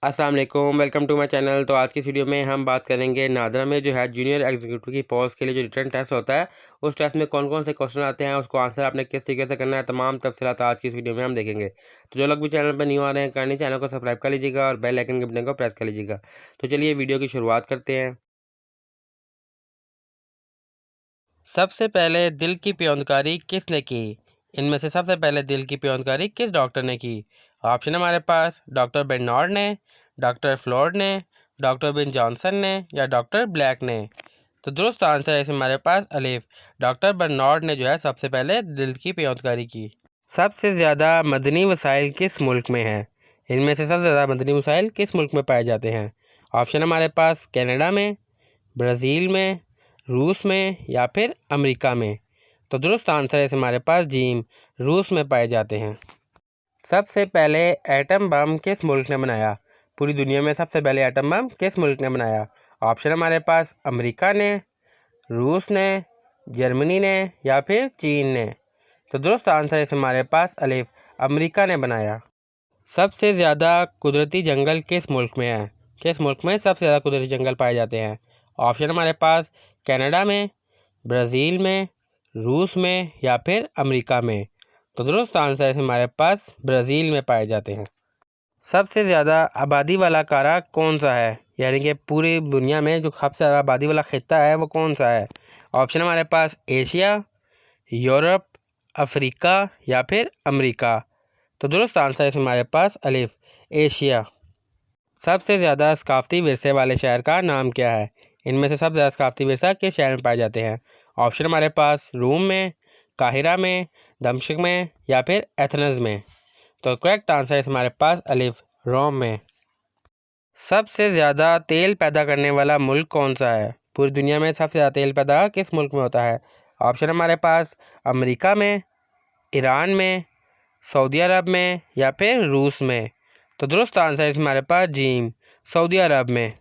अस्सलाम वालेकुम, welcome to my channel. तो आज की वीडियो में हम बात करेंगे नादरा में जो है जूनियर एग्जीक्यूटिव की पोस्ट के लिए जो रिटर्न टेस्ट होता है, उस टेस्ट में कौन कौन से क्वेश्चन आते हैं, उसको आंसर आपने किस तरीके से करना है, तमाम तफसीलात आज की इस वीडियो में हम देखेंगे। तो जो लोग भी चैनल पर न्यू आ रहे हैं, करनी चैनल को सब्सक्राइब कर लीजिएगा और बेल आइकन के बटन को प्रेस कर लीजिएगा। तो चलिए वीडियो की शुरुआत करते हैं। सबसे पहले दिल की पेयोंदकारी किसने की? इनमें से सबसे पहले दिल की पेयोंदकारी किस डॉक्टर ने की? ऑप्शन हमारे पास डॉक्टर बेर्नार्ड ने, डॉक्टर फ्लोर्ड ने, डॉक्टर बिन जॉनसन ने या डॉक्टर ब्लैक ने। तो दुरुस्त आंसर है हमारे पास अलिफ, डॉक्टर बेर्नार्ड ने जो है सबसे पहले दिल की पेयोंदकारी की। सबसे ज़्यादा मदनी वसाइल किस मुल्क में हैं? इनमें से सबसे ज़्यादा मदनी वसाइल किस मुल्क में पाए जाते हैं? ऑप्शन हमारे पास कनाडा में, ब्राज़ील में, रूस में या फिर अमेरिका में। तो दुरुस्त आंसर है हमारे पास जीम, रूस में पाए जाते हैं। सबसे पहले एटम बम किस मुल्क ने बनाया? पूरी दुनिया में सबसे पहले एटम बम किस मुल्क ने बनाया? ऑप्शन हमारे पास अमेरिका ने, रूस ने, जर्मनी ने या फिर चीन ने। तो दुरुस्त आंसर है हमारे पास अलिफ, अमेरिका ने बनाया। सबसे ज़्यादा कुदरती जंगल किस मुल्क में है? किस मुल्क में सबसे ज़्यादा कुदरती जंगल पाए जाते हैं? ऑप्शन हमारे पास कनाडा में, ब्राज़ील में, रूस में या फिर अमेरिका में। तो दुरुस्त आंसर है हमारे पास ब्राज़ील में पाए जाते हैं। सबसे ज़्यादा आबादी वाला कारा कौन सा है? यानी कि पूरी दुनिया में जो सबसे ज़्यादा आबादी वाला खित्ता है वो कौन सा है? ऑप्शन हमारे पास एशिया, यूरोप, अफ्रीका या फिर अमेरिका। तो दुरुस्त आंसर है हमारे पास अलिफ, एशिया। सबसे ज़्यादा सकाफ़ती विरसे वाले शहर का नाम क्या है? इनमें से सबसे ज़्यादा सकाफ़ती विरसा किस शहर में पाए जाते हैं? ऑप्शन हमारे पास रोम में, काहिरा में, दमश्क में या फिर एथेंस में। तो करेक्ट आंसर है हमारे पास अलिफ, रोम में। सबसे ज़्यादा तेल पैदा करने वाला मुल्क कौन सा है? पूरी दुनिया में सबसे ज़्यादा तेल पैदा किस मुल्क में होता है? ऑप्शन हमारे पास अमेरिका में, ईरान में, सऊदी अरब में या फिर रूस में। तो दुरुस्त आंसर है हमारे पास जीम, सऊदी अरब में।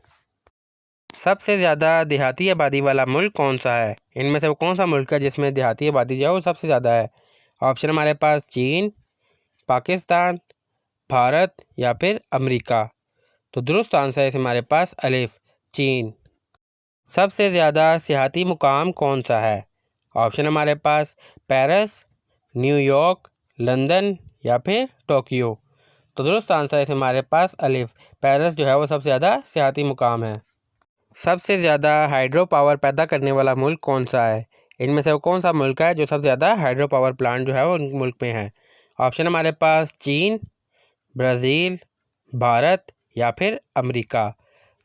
सबसे ज़्यादा देहाती आबादी वाला मुल्क कौन सा है? इनमें से वो कौन सा मुल्क है जिसमें देहाती आबादी जो है वो सबसे ज़्यादा है? ऑप्शन हमारे पास चीन, पाकिस्तान, भारत या फिर अमेरिका। तो दुरुस्त आंसर है हमारे पास अलिफ, चीन। सबसे ज़्यादा सियाहती मुकाम कौन सा है? ऑप्शन हमारे पास पेरिस, न्यूयॉर्क, लंदन या फिर टोक्यो। तो दुरुस्त आंसर है हमारे पास अलिफ, पेरिस जो है वो सबसे ज़्यादा सियाहती मुकाम है। सबसे ज़्यादा हाइड्रो पावर पैदा करने वाला मुल्क कौन सा है? इनमें से वो कौन सा मुल्क है जो सबसे ज़्यादा हाइड्रो पावर प्लांट जो है वो उन मुल्क में है? ऑप्शन हमारे पास चीन, ब्राज़ील, भारत या फिर अमेरिका।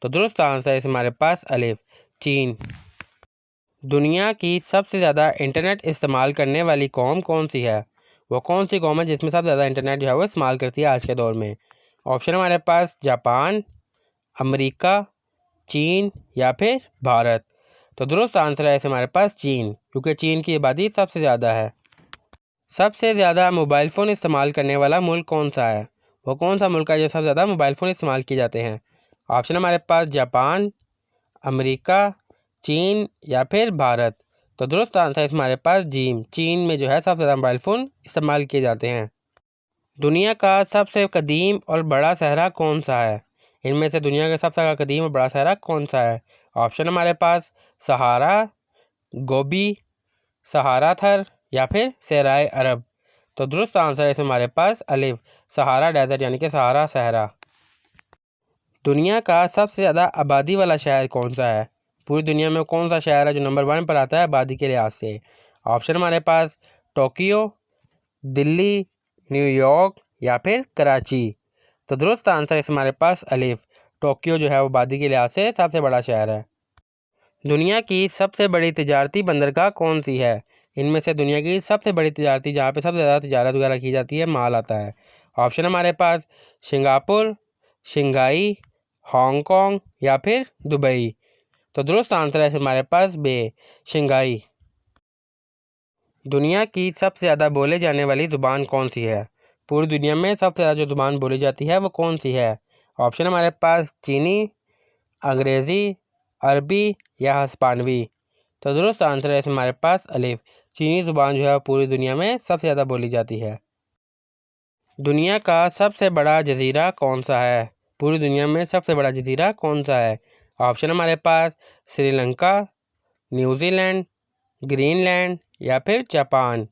तो दुरुस्त आंसर है हमारे पास अलिफ, चीन। दुनिया की सबसे ज़्यादा इंटरनेट इस्तेमाल करने वाली कौम कौन सी है? वो कौन सी कौम है जिसमें सबसे ज़्यादा इंटरनेट जो है वो इस्तेमाल करती है आज के दौर में? ऑप्शन हमारे पास जापान, अमेरिका, चीन या फिर भारत। तो दुरुस्त आंसर है हमारे पास चीन, क्योंकि चीन की आबादी सबसे ज़्यादा है। सबसे ज़्यादा मोबाइल फ़ोन इस्तेमाल करने वाला मुल्क कौन सा है? वो कौन सा मुल्क है जो सबसे ज़्यादा मोबाइल फ़ोन इस्तेमाल किए जाते हैं? ऑप्शन हमारे पास जापान, अमेरिका, चीन या फिर भारत। तो दुरुस्त आंसर है हमारे पास जीम, चीन में जो है सबसे ज़्यादा मोबाइल फ़ोन इस्तेमाल किए जाते हैं। दुनिया का सबसे कदीम और बड़ा सहरा कौन सा है? इनमें से दुनिया का सबसे कदीम और बड़ा सहरा कौन सा है? ऑप्शन हमारे पास सहारा, गोबी, सहारा थर या फिर सहराए अरब। तो दुरुस्त आंसर है हमारे पास अलिफ, सहारा डेजर्ट यानी कि सहारा सहरा। दुनिया का सबसे ज़्यादा आबादी वाला शहर कौन सा है? पूरी दुनिया में कौन सा शहर है जो नंबर 1 पर आता है आबादी के लिहाज से? ऑप्शन हमारे पास टोक्यो, दिल्ली, न्यूयॉर्क या फिर कराची। तो दुरुस्त आंसर है हमारे पास अलिफ, टोक्यो जो है वो आबादी के लिहाज से सबसे बड़ा शहर है। दुनिया की सबसे बड़ी तिजारती बंदरगाह कौन सी है? इनमें से दुनिया की सबसे बड़ी तिजारती जहाँ पे सबसे ज़्यादा तिजारत वगैरह की जाती है, माल आता है। ऑप्शन हमारे पास सिंगापुर, शंघाई, हांगकांग या फिर दुबई। तो दुरुस्त आंसर है हमारे पास बे, शंघाई। दुनिया की सबसे ज़्यादा बोले जाने वाली ज़ुबान कौन सी है? पूरी दुनिया में सबसे ज़्यादा जो ज़ुबान बोली जाती है वो कौन सी है? ऑप्शन हमारे पास चीनी, अंग्रेज़ी, अरबी या हिस्पानवी। तो दुरुस्त आंसर है हमारे पास अलिफ, चीनी ज़ुबान जो है पूरी दुनिया में सबसे ज़्यादा बोली जाती है। दुनिया का सबसे बड़ा जज़ीरा कौन सा है? पूरी दुनिया में सबसे बड़ा जजीरा कौन सा है? ऑप्शन हमारे पास श्रीलंका, न्यूजीलैंड, ग्रीनलैंड या फिर जापान।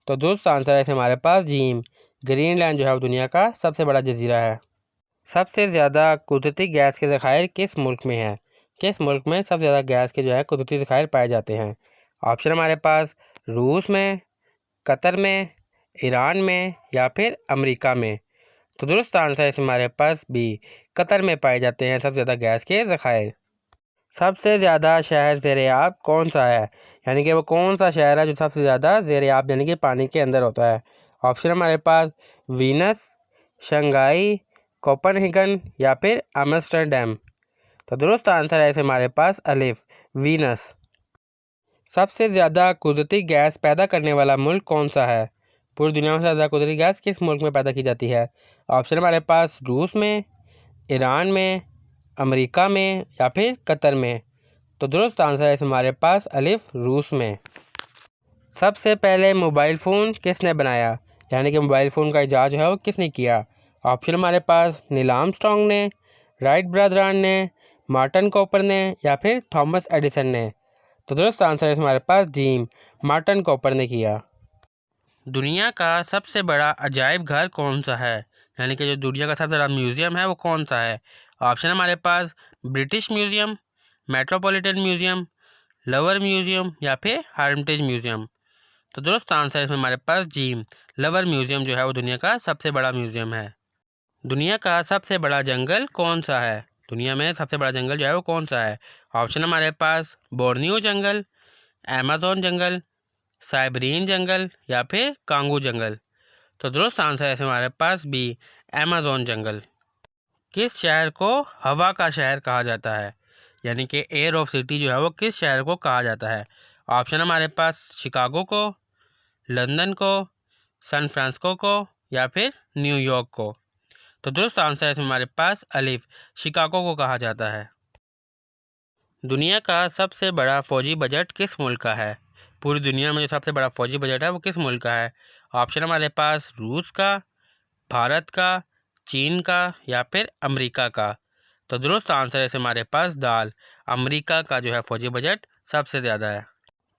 तो दुरुस्त आंसर है हमारे पास जीम, ग्रीनलैंड जो है वो दुनिया का सबसे बड़ा जजीरा है। सबसे ज़्यादा कुदरती गैस के ज़खायर किस मुल्क में है? किस मुल्क में सबसे ज़्यादा गैस के जो है कुदरती ज़खायर पाए जाते हैं? ऑप्शन हमारे पास रूस में, कतर में, ईरान में या फिर अमेरिका में। तो दुरुस्त आंसर है हमारे पास बी, कतर में पाए जाते हैं सबसे ज़्यादा गैस के ज़खायर। सबसे ज़्यादा शहर ज़ेर-ए-आब कौन सा है? यानी कि वो कौन सा शहर है जो सबसे ज़्यादा ज़ेर-ए-आब यानी कि पानी के अंदर होता है? ऑप्शन हमारे पास वीनस, शंघाई, कोपेनहेगन या फिर आम्स्टरडैम। तो दुरुस्त आंसर है हमारे पास अलिफ, वीनस। सबसे ज़्यादा कुदरती गैस पैदा करने वाला मुल्क कौन सा है? पूरी दुनिया में सबसे ज़्यादा कुदरती गैस किस मुल्क में पैदा की जाती है? ऑप्शन हमारे पास रूस में, ईरान में, अमेरिका में या फिर कतर में। तो दुरुस्त आंसर है हमारे पास अलिफ, रूस में। सबसे पहले मोबाइल फ़ोन किसने बनाया? यानी कि मोबाइल फ़ोन का इजाद जो है वो किसने किया? ऑप्शन हमारे पास नील आर्मस्ट्रॉन्ग ने, राइट ब्रदरान ने, मार्टिन कॉपर ने या फिर थॉमस एडिसन ने। तो दुरुस्त आंसर है हमारे पास जीम, मार्टिन कॉपर ने किया। दुनिया का सबसे बड़ा अजायब घर कौन सा है? यानी कि जो दुनिया का सबसे बड़ा म्यूज़ियम है वो कौन सा है? ऑप्शन हमारे पास British museum, Metropolitan museum, Louvre museum या फिर हर्मिटेज म्यूज़ियम। तो दुरुस्त आंसर है इसमें हमारे पास जीम, लवर म्यूज़ियम जो है वो दुनिया का सबसे बड़ा म्यूज़ियम है। दुनिया का सबसे बड़ा जंगल कौन सा है? दुनिया में सबसे बड़ा जंगल जो है वो कौन सा है? ऑप्शन हमारे पास बोर्नियो जंगल, अमेज़न जंगल, साइबेरियन जंगल या फिर कांगू जंगल। तो दुरुस्त आंसर है हमारे पास बी, अमेज़न जंगल। किस शहर को हवा का शहर कहा जाता है? यानी कि एयर ऑफ सिटी जो है वो किस शहर को कहा जाता है? ऑप्शन हमारे पास शिकागो को, लंदन को, सैन फ्रांसिस्को को या फिर न्यूयॉर्क को। तो दुरुस्त आंसर है हमारे पास अलिफ, शिकागो को कहा जाता है। दुनिया का सबसे बड़ा फौजी बजट किस मुल्क का है? पूरी दुनिया में जो सबसे बड़ा फौजी बजट है वो किस मुल्क का है? ऑप्शन हमारे पास रूस का, भारत का, चीन का या फिर अमेरिका का। तो दुरुस्त आंसर है हमारे पास दाल, अमेरिका का जो है फौजी बजट सबसे ज़्यादा है।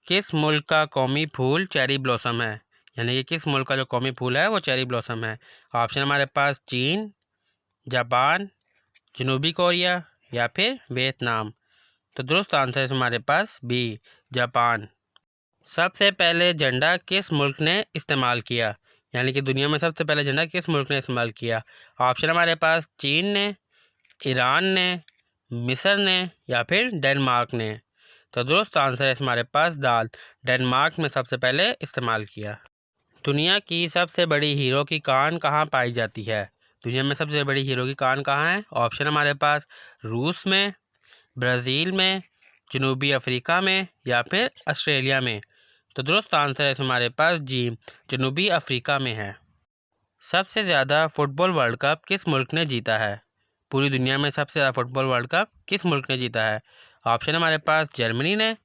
किस मुल्क का कौमी फूल चेरी ब्लॉसम है? यानी कि किस मुल्क का जो कौमी फूल है वो चेरी ब्लॉसम है? ऑप्शन हमारे पास चीन, जापान, जनूबी कोरिया या फिर वियतनाम। तो दुरुस्त आंसर है हमारे पास बी, जापान। सबसे पहले झंडा किस मुल्क ने इस्तेमाल किया? यानी कि दुनिया में सबसे पहले झंडा किस मुल्क ने इस्तेमाल किया? ऑप्शन हमारे पास चीन ने, ईरान ने, मिस्र ने या फिर डेनमार्क ने। तो दुरुस्त आंसर है हमारे पास दाल, डेनमार्क में सबसे पहले इस्तेमाल किया। दुनिया की सबसे बड़ी हीरो की कान कहाँ पाई जाती है? दुनिया में सबसे बड़ी हीरो की कान कहाँ है? ऑप्शन हमारे पास रूस में, ब्राज़ील में, जनूबी अफ्रीका में या फिर ऑस्ट्रेलिया में। तो दुरुस्त आंसर है हमारे पास जी, जनूबी अफ्रीका में है। सबसे ज़्यादा फुटबॉल वर्ल्ड कप किस मुल्क ने जीता है? पूरी दुनिया में सबसे ज़्यादा फुटबॉल वर्ल्ड कप किस मुल्क ने जीता है? ऑप्शन हमारे पास जर्मनी ने,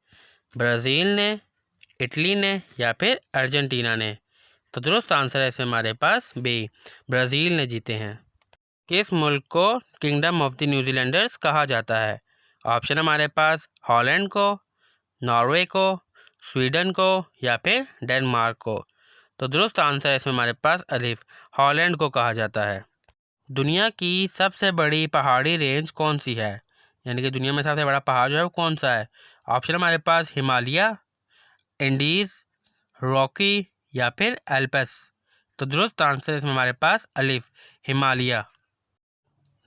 ब्राज़ील ने, इटली ने या फिर अर्जेंटीना ने। तो दुरुस्त आंसर है इसमें हमारे पास बी, ब्राज़ील ने जीते हैं। किस मुल्क को किंगडम ऑफ द न्यूजीलैंडर्स कहा जाता है? ऑप्शन हमारे पास हॉलैंड को, नॉर्वे को, स्वीडन को या फिर डेनमार्क को। तो दुरुस्त आंसर है इसमें हमारे पास अलिफ, हॉलैंड को कहा जाता है। दुनिया की सबसे बड़ी पहाड़ी रेंज कौन सी है? यानी कि दुनिया में सबसे बड़ा पहाड़ जो है वो कौन सा है? ऑप्शन हमारे पास हिमालय, इंडीज़, रॉकी या फिर एल्पस। तो दुरुस्त आंसर इसमें हमारे पास अलिफ, हिमालय।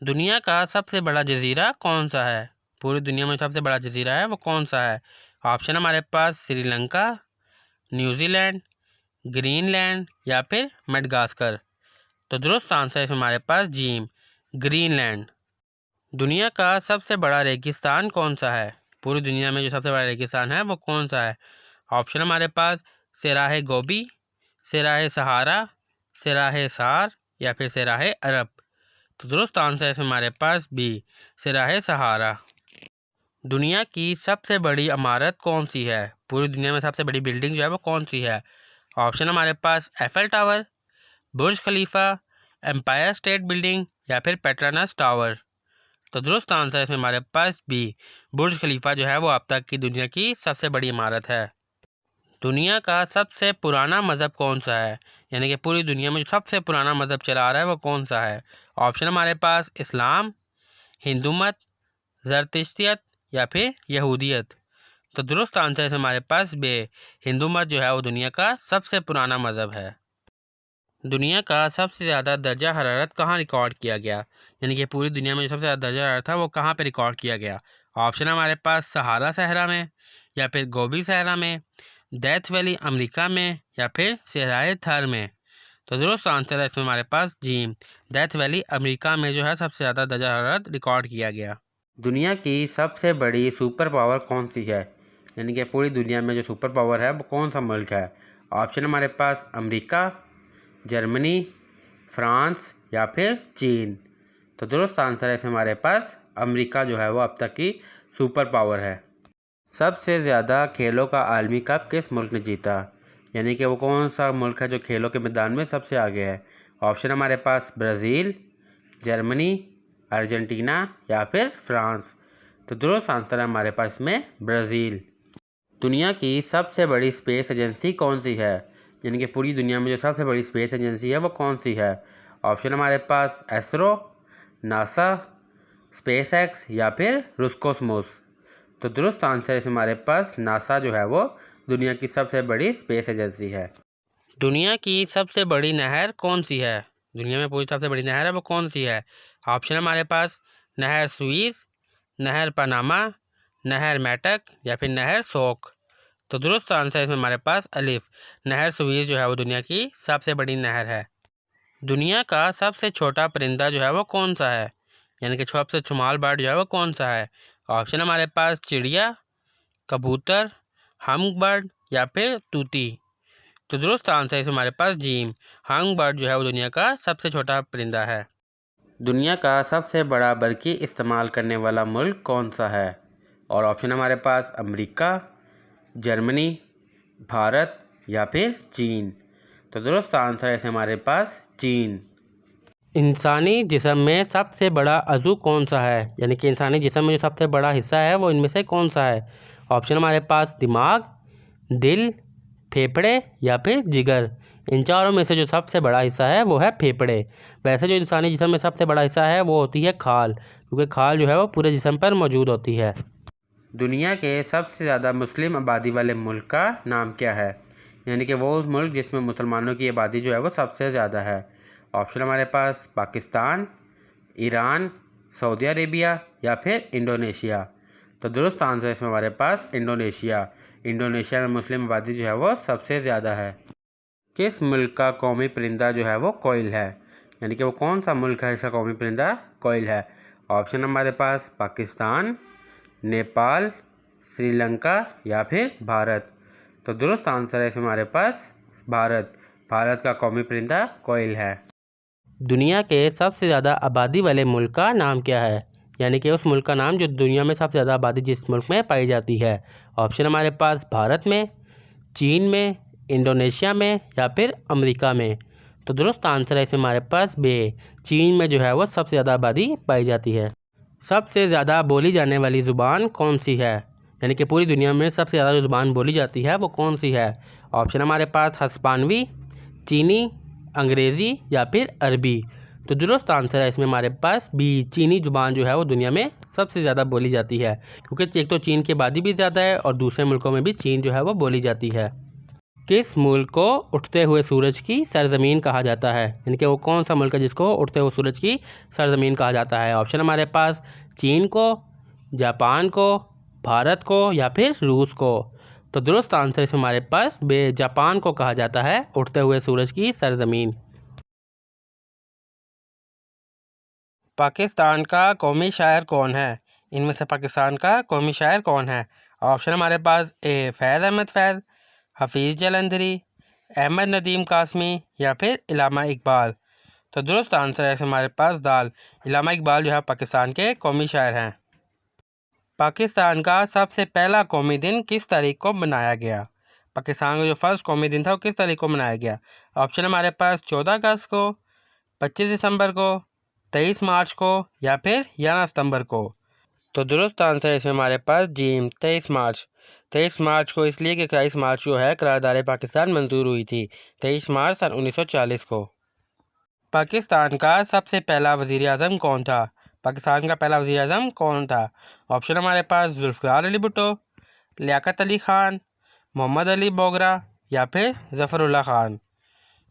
दुनिया का सबसे बड़ा जजीरा कौन सा है? पूरी दुनिया में सबसे बड़ा जजीरा है वो कौन सा है? ऑप्शन हमारे पास श्रीलंका, न्यूजीलैंड, ग्रीनलैंड या फिर मेडागास्कर। तो दुरुस्त आंसर है हमारे पास जीम, ग्रीनलैंड। दुनिया का सबसे बड़ा रेगिस्तान कौन सा है? पूरी दुनिया में जो सबसे बड़ा रेगिस्तान है वो कौन सा है? ऑप्शन हमारे पास सराहे गोबी, सराहे सहारा, सराहे सार या फिर सराहे अरब। तो दुरुस्त आंसर है हमारे पास बी, सराहे सहारा। दुनिया की सबसे बड़ी इमारत कौन सी है? पूरी दुनिया में सबसे बड़ी बिल्डिंग जो है वो कौन सी है? ऑप्शन हमारे पास एफएल टावर, बुर्ज खलीफा, एम्पायर स्टेट बिल्डिंग या फिर पेट्रोनस टावर। तो दुरुस्त आंसर इसमें हमारे पास बी, बुर्ज खलीफा जो है वो अब तक की दुनिया की सबसे बड़ी इमारत है। दुनिया का सबसे पुराना मज़हब कौन सा है, यानी कि पूरी दुनिया में जो सबसे पुराना मज़हब चला आ रहा है वो कौन सा है। ऑप्शन हमारे पास इस्लाम, हिंदू मत, ज़रतिश्तियत या फिर यहूदियत। तो दुरुस्त आंसर है हमारे पास बे, हिंदू मत जो है वो दुनिया का सबसे पुराना मज़हब है। दुनिया का सबसे ज़्यादा दर्जा हरारत कहाँ रिकॉर्ड किया गया, यानी कि पूरी दुनिया में जो सबसे ज़्यादा दर्जा हरारत था वो कहाँ पे रिकॉर्ड किया गया। ऑप्शन हमारे पास सहारा सहरा में, या फिर गोबी सहरा में, डेथ वैली अमेरिका में, या फिर सहराए थर में। तो दुरुस्त आंसर है इसमें हमारे पास जी, डेथ वैली अमेरिका में जो है सबसे ज़्यादा दर्जा हरारत रिकॉर्ड किया गया। दुनिया की सबसे बड़ी सुपर पावर कौन सी है, यानी कि पूरी दुनिया में जो सुपर पावर है वो कौन सा मुल्क है। ऑप्शन हमारे पास अमेरिका, जर्मनी, फ्रांस या फिर चीन। तो दुरुस्त आंसर है इसमें हमारे पास अमेरिका जो है वो अब तक की सुपर पावर है। सबसे ज़्यादा खेलों का आलमी कप किस मुल्क ने जीता, यानी कि वो कौन सा मुल्क है जो खेलों के मैदान में सबसे आगे है। ऑप्शन हमारे पास ब्राज़ील, जर्मनी, अर्जेंटीना या फिर फ्रांस। तो दुरुस्त आंसर है हमारे पास में ब्राज़ील। दुनिया की सबसे बड़ी स्पेस एजेंसी कौन सी है, यानी कि पूरी दुनिया में जो सबसे बड़ी स्पेस एजेंसी है वो कौन सी है। ऑप्शन हमारे पास एसरो, नासा, स्पेस एक्स या फिर रोस्कोसमोस। तो दुरुस्त आंसर है हमारे पास नासा जो है वो दुनिया की सबसे बड़ी स्पेस एजेंसी है। दुनिया की सबसे बड़ी नहर कौन सी है, दुनिया में पूरी सबसे बड़ी नहर है वो कौन सी है। ऑप्शन हमारे पास नहर सुइज़, नहर पनामा, नहर मैटक या फिर नहर सोक। तो दुरुस्त आंसर इसमें हमारे पास अलिफ, नहर सुइज़ जो है वो दुनिया की सबसे बड़ी नहर है। दुनिया का सबसे छोटा परिंदा जो है वो कौन सा है, यानी कि सबसे स्मॉल बर्ड जो है वो कौन सा है। ऑप्शन हमारे पास चिड़िया, कबूतर, हंग बर्ड या फिर तूती। तो दुरुस्त आंसर है हमारे पास जीम, हंग बर्ड जो है वो दुनिया का सबसे छोटा परिंदा है। दुनिया का सबसे बड़ा बरकी इस्तेमाल करने वाला मुल्क कौन सा है, और ऑप्शन हमारे पास अमेरिका, जर्मनी, भारत या फिर चीन। तो दुरुस्त आंसर है हमारे पास चीन। इंसानी जिस्म में सबसे बड़ा अज़ू कौन सा है, यानी कि इंसानी जिस्म में जो सबसे बड़ा हिस्सा है वो इनमें से कौन सा है। ऑप्शन हमारे पास दिमाग, दिल, फेफड़े या फिर जिगर। इन चारों में से जो सबसे बड़ा हिस्सा है वो है फेफड़े। वैसे जो इंसानी जिस्म में सबसे बड़ा हिस्सा है वो होती है खाल, क्योंकि खाल जो है वो पूरे जिस्म पर मौजूद होती है। दुनिया के सबसे ज़्यादा मुस्लिम आबादी वाले मुल्क का नाम क्या है, यानी कि वो मुल्क जिसमें मुसलमानों की आबादी जो है वो सबसे ज़्यादा है। ऑप्शन हमारे पास पाकिस्तान, ईरान, सऊदी अरेबिया या फिर इंडोनेशिया। तो दुरुस्त आंसर है इसमें हमारे पास इंडोनेशिया। इंडोनेशिया में मुस्लिम आबादी जो है वो सबसे ज़्यादा है। किस मुल्क का कौमी परिंदा जो है वो कोयल है, यानी कि वो कौन सा मुल्क है इसका कौमी परिंदा कोयल है। ऑप्शन हमारे पास पाकिस्तान, नेपाल, श्रीलंका या फिर भारत। तो दुरुस्त आंसर है इसमें हमारे पास भारत। भारत का कौमी परिंदा कोयल है। दुनिया के सबसे ज़्यादा आबादी वाले मुल्क का नाम क्या है, यानी कि उस मुल्क का नाम जो दुनिया में सबसे ज़्यादा आबादी जिस मुल्क में पाई जाती है। ऑप्शन हमारे पास भारत में, चीन में, इंडोनेशिया में या फिर अमेरिका में। तो दुरुस्त आंसर है इसमें हमारे पास बे, चीन में जो है वो सबसे ज़्यादा आबादी पाई जाती है। सबसे ज़्यादा बोली जाने वाली ज़ुबान कौन सी है, यानी कि पूरी दुनिया में सबसे ज़्यादा जो ज़ुबान बोली जाती है वो कौन सी है। ऑप्शन हमारे पास हस्पानवी, चीनी, अंग्रेज़ी या फिर अरबी। तो दुरुस्त आंसर है इसमें हमारे पास बी, चीनी ज़ुबान जो है वो दुनिया में सबसे ज़्यादा बोली जाती है, क्योंकि एक तो चीन की आबादी भी ज़्यादा है और दूसरे मुल्कों में भी चीन जो है वो बोली जाती है। किस मुल्क को उठते हुए सूरज की सरजमीन कहा जाता है, यानी कि वो कौन सा मुल्क है जिसको उठते हुए सूरज की सरजमीन कहा जाता है। ऑप्शन हमारे पास चीन को, जापान को, भारत को या फिर रूस को। तो दुरुस्त आंसर इसमें हमारे पास बे, जापान को कहा जाता है उठते हुए सूरज की सरजमीन। पाकिस्तान का कौमी शायर कौन है, इनमें से पाकिस्तान का कौमी शायर कौन है। ऑप्शन हमारे पास ए फैज़ अहमद फैज़, हफीज़ जलंधरी, अहमद नदीम कासमी या फिर इलामा इकबाल। तो दुरुस्त आंसर है हमारे पास दाल, इलामा इकबाल जो है पाकिस्तान के कौमी शायर हैं। पाकिस्तान का सबसे पहला कौमी दिन किस तारीख को मनाया गया, पाकिस्तान का जो फर्स्ट कौमी दिन था वो किस तारीख को मनाया गया। ऑप्शन हमारे पास 14 अगस्त को, 25 दिसंबर को, 23 मार्च को या फिर 11 सितंबर को? तो दुरुस्त आंसर इसमें हमारे पास जीम 23 मार्च। 23 मार्च को इसलिए कि 23 मार्च को है करारदाद पाकिस्तान मंजूर हुई थी 23 मार्च सन 1940 को। पाकिस्तान का सबसे पहला वज़ीर आज़म कौन था? पाकिस्तान का पहला वज़ीर आज़म कौन था? ऑप्शन हमारे पास जुल्फ़िकार अली भुट्टो, लियाकत अली ख़ान, मोहम्मद अली बोगरा या फिर ज़फ़रुल्लाह ख़ान।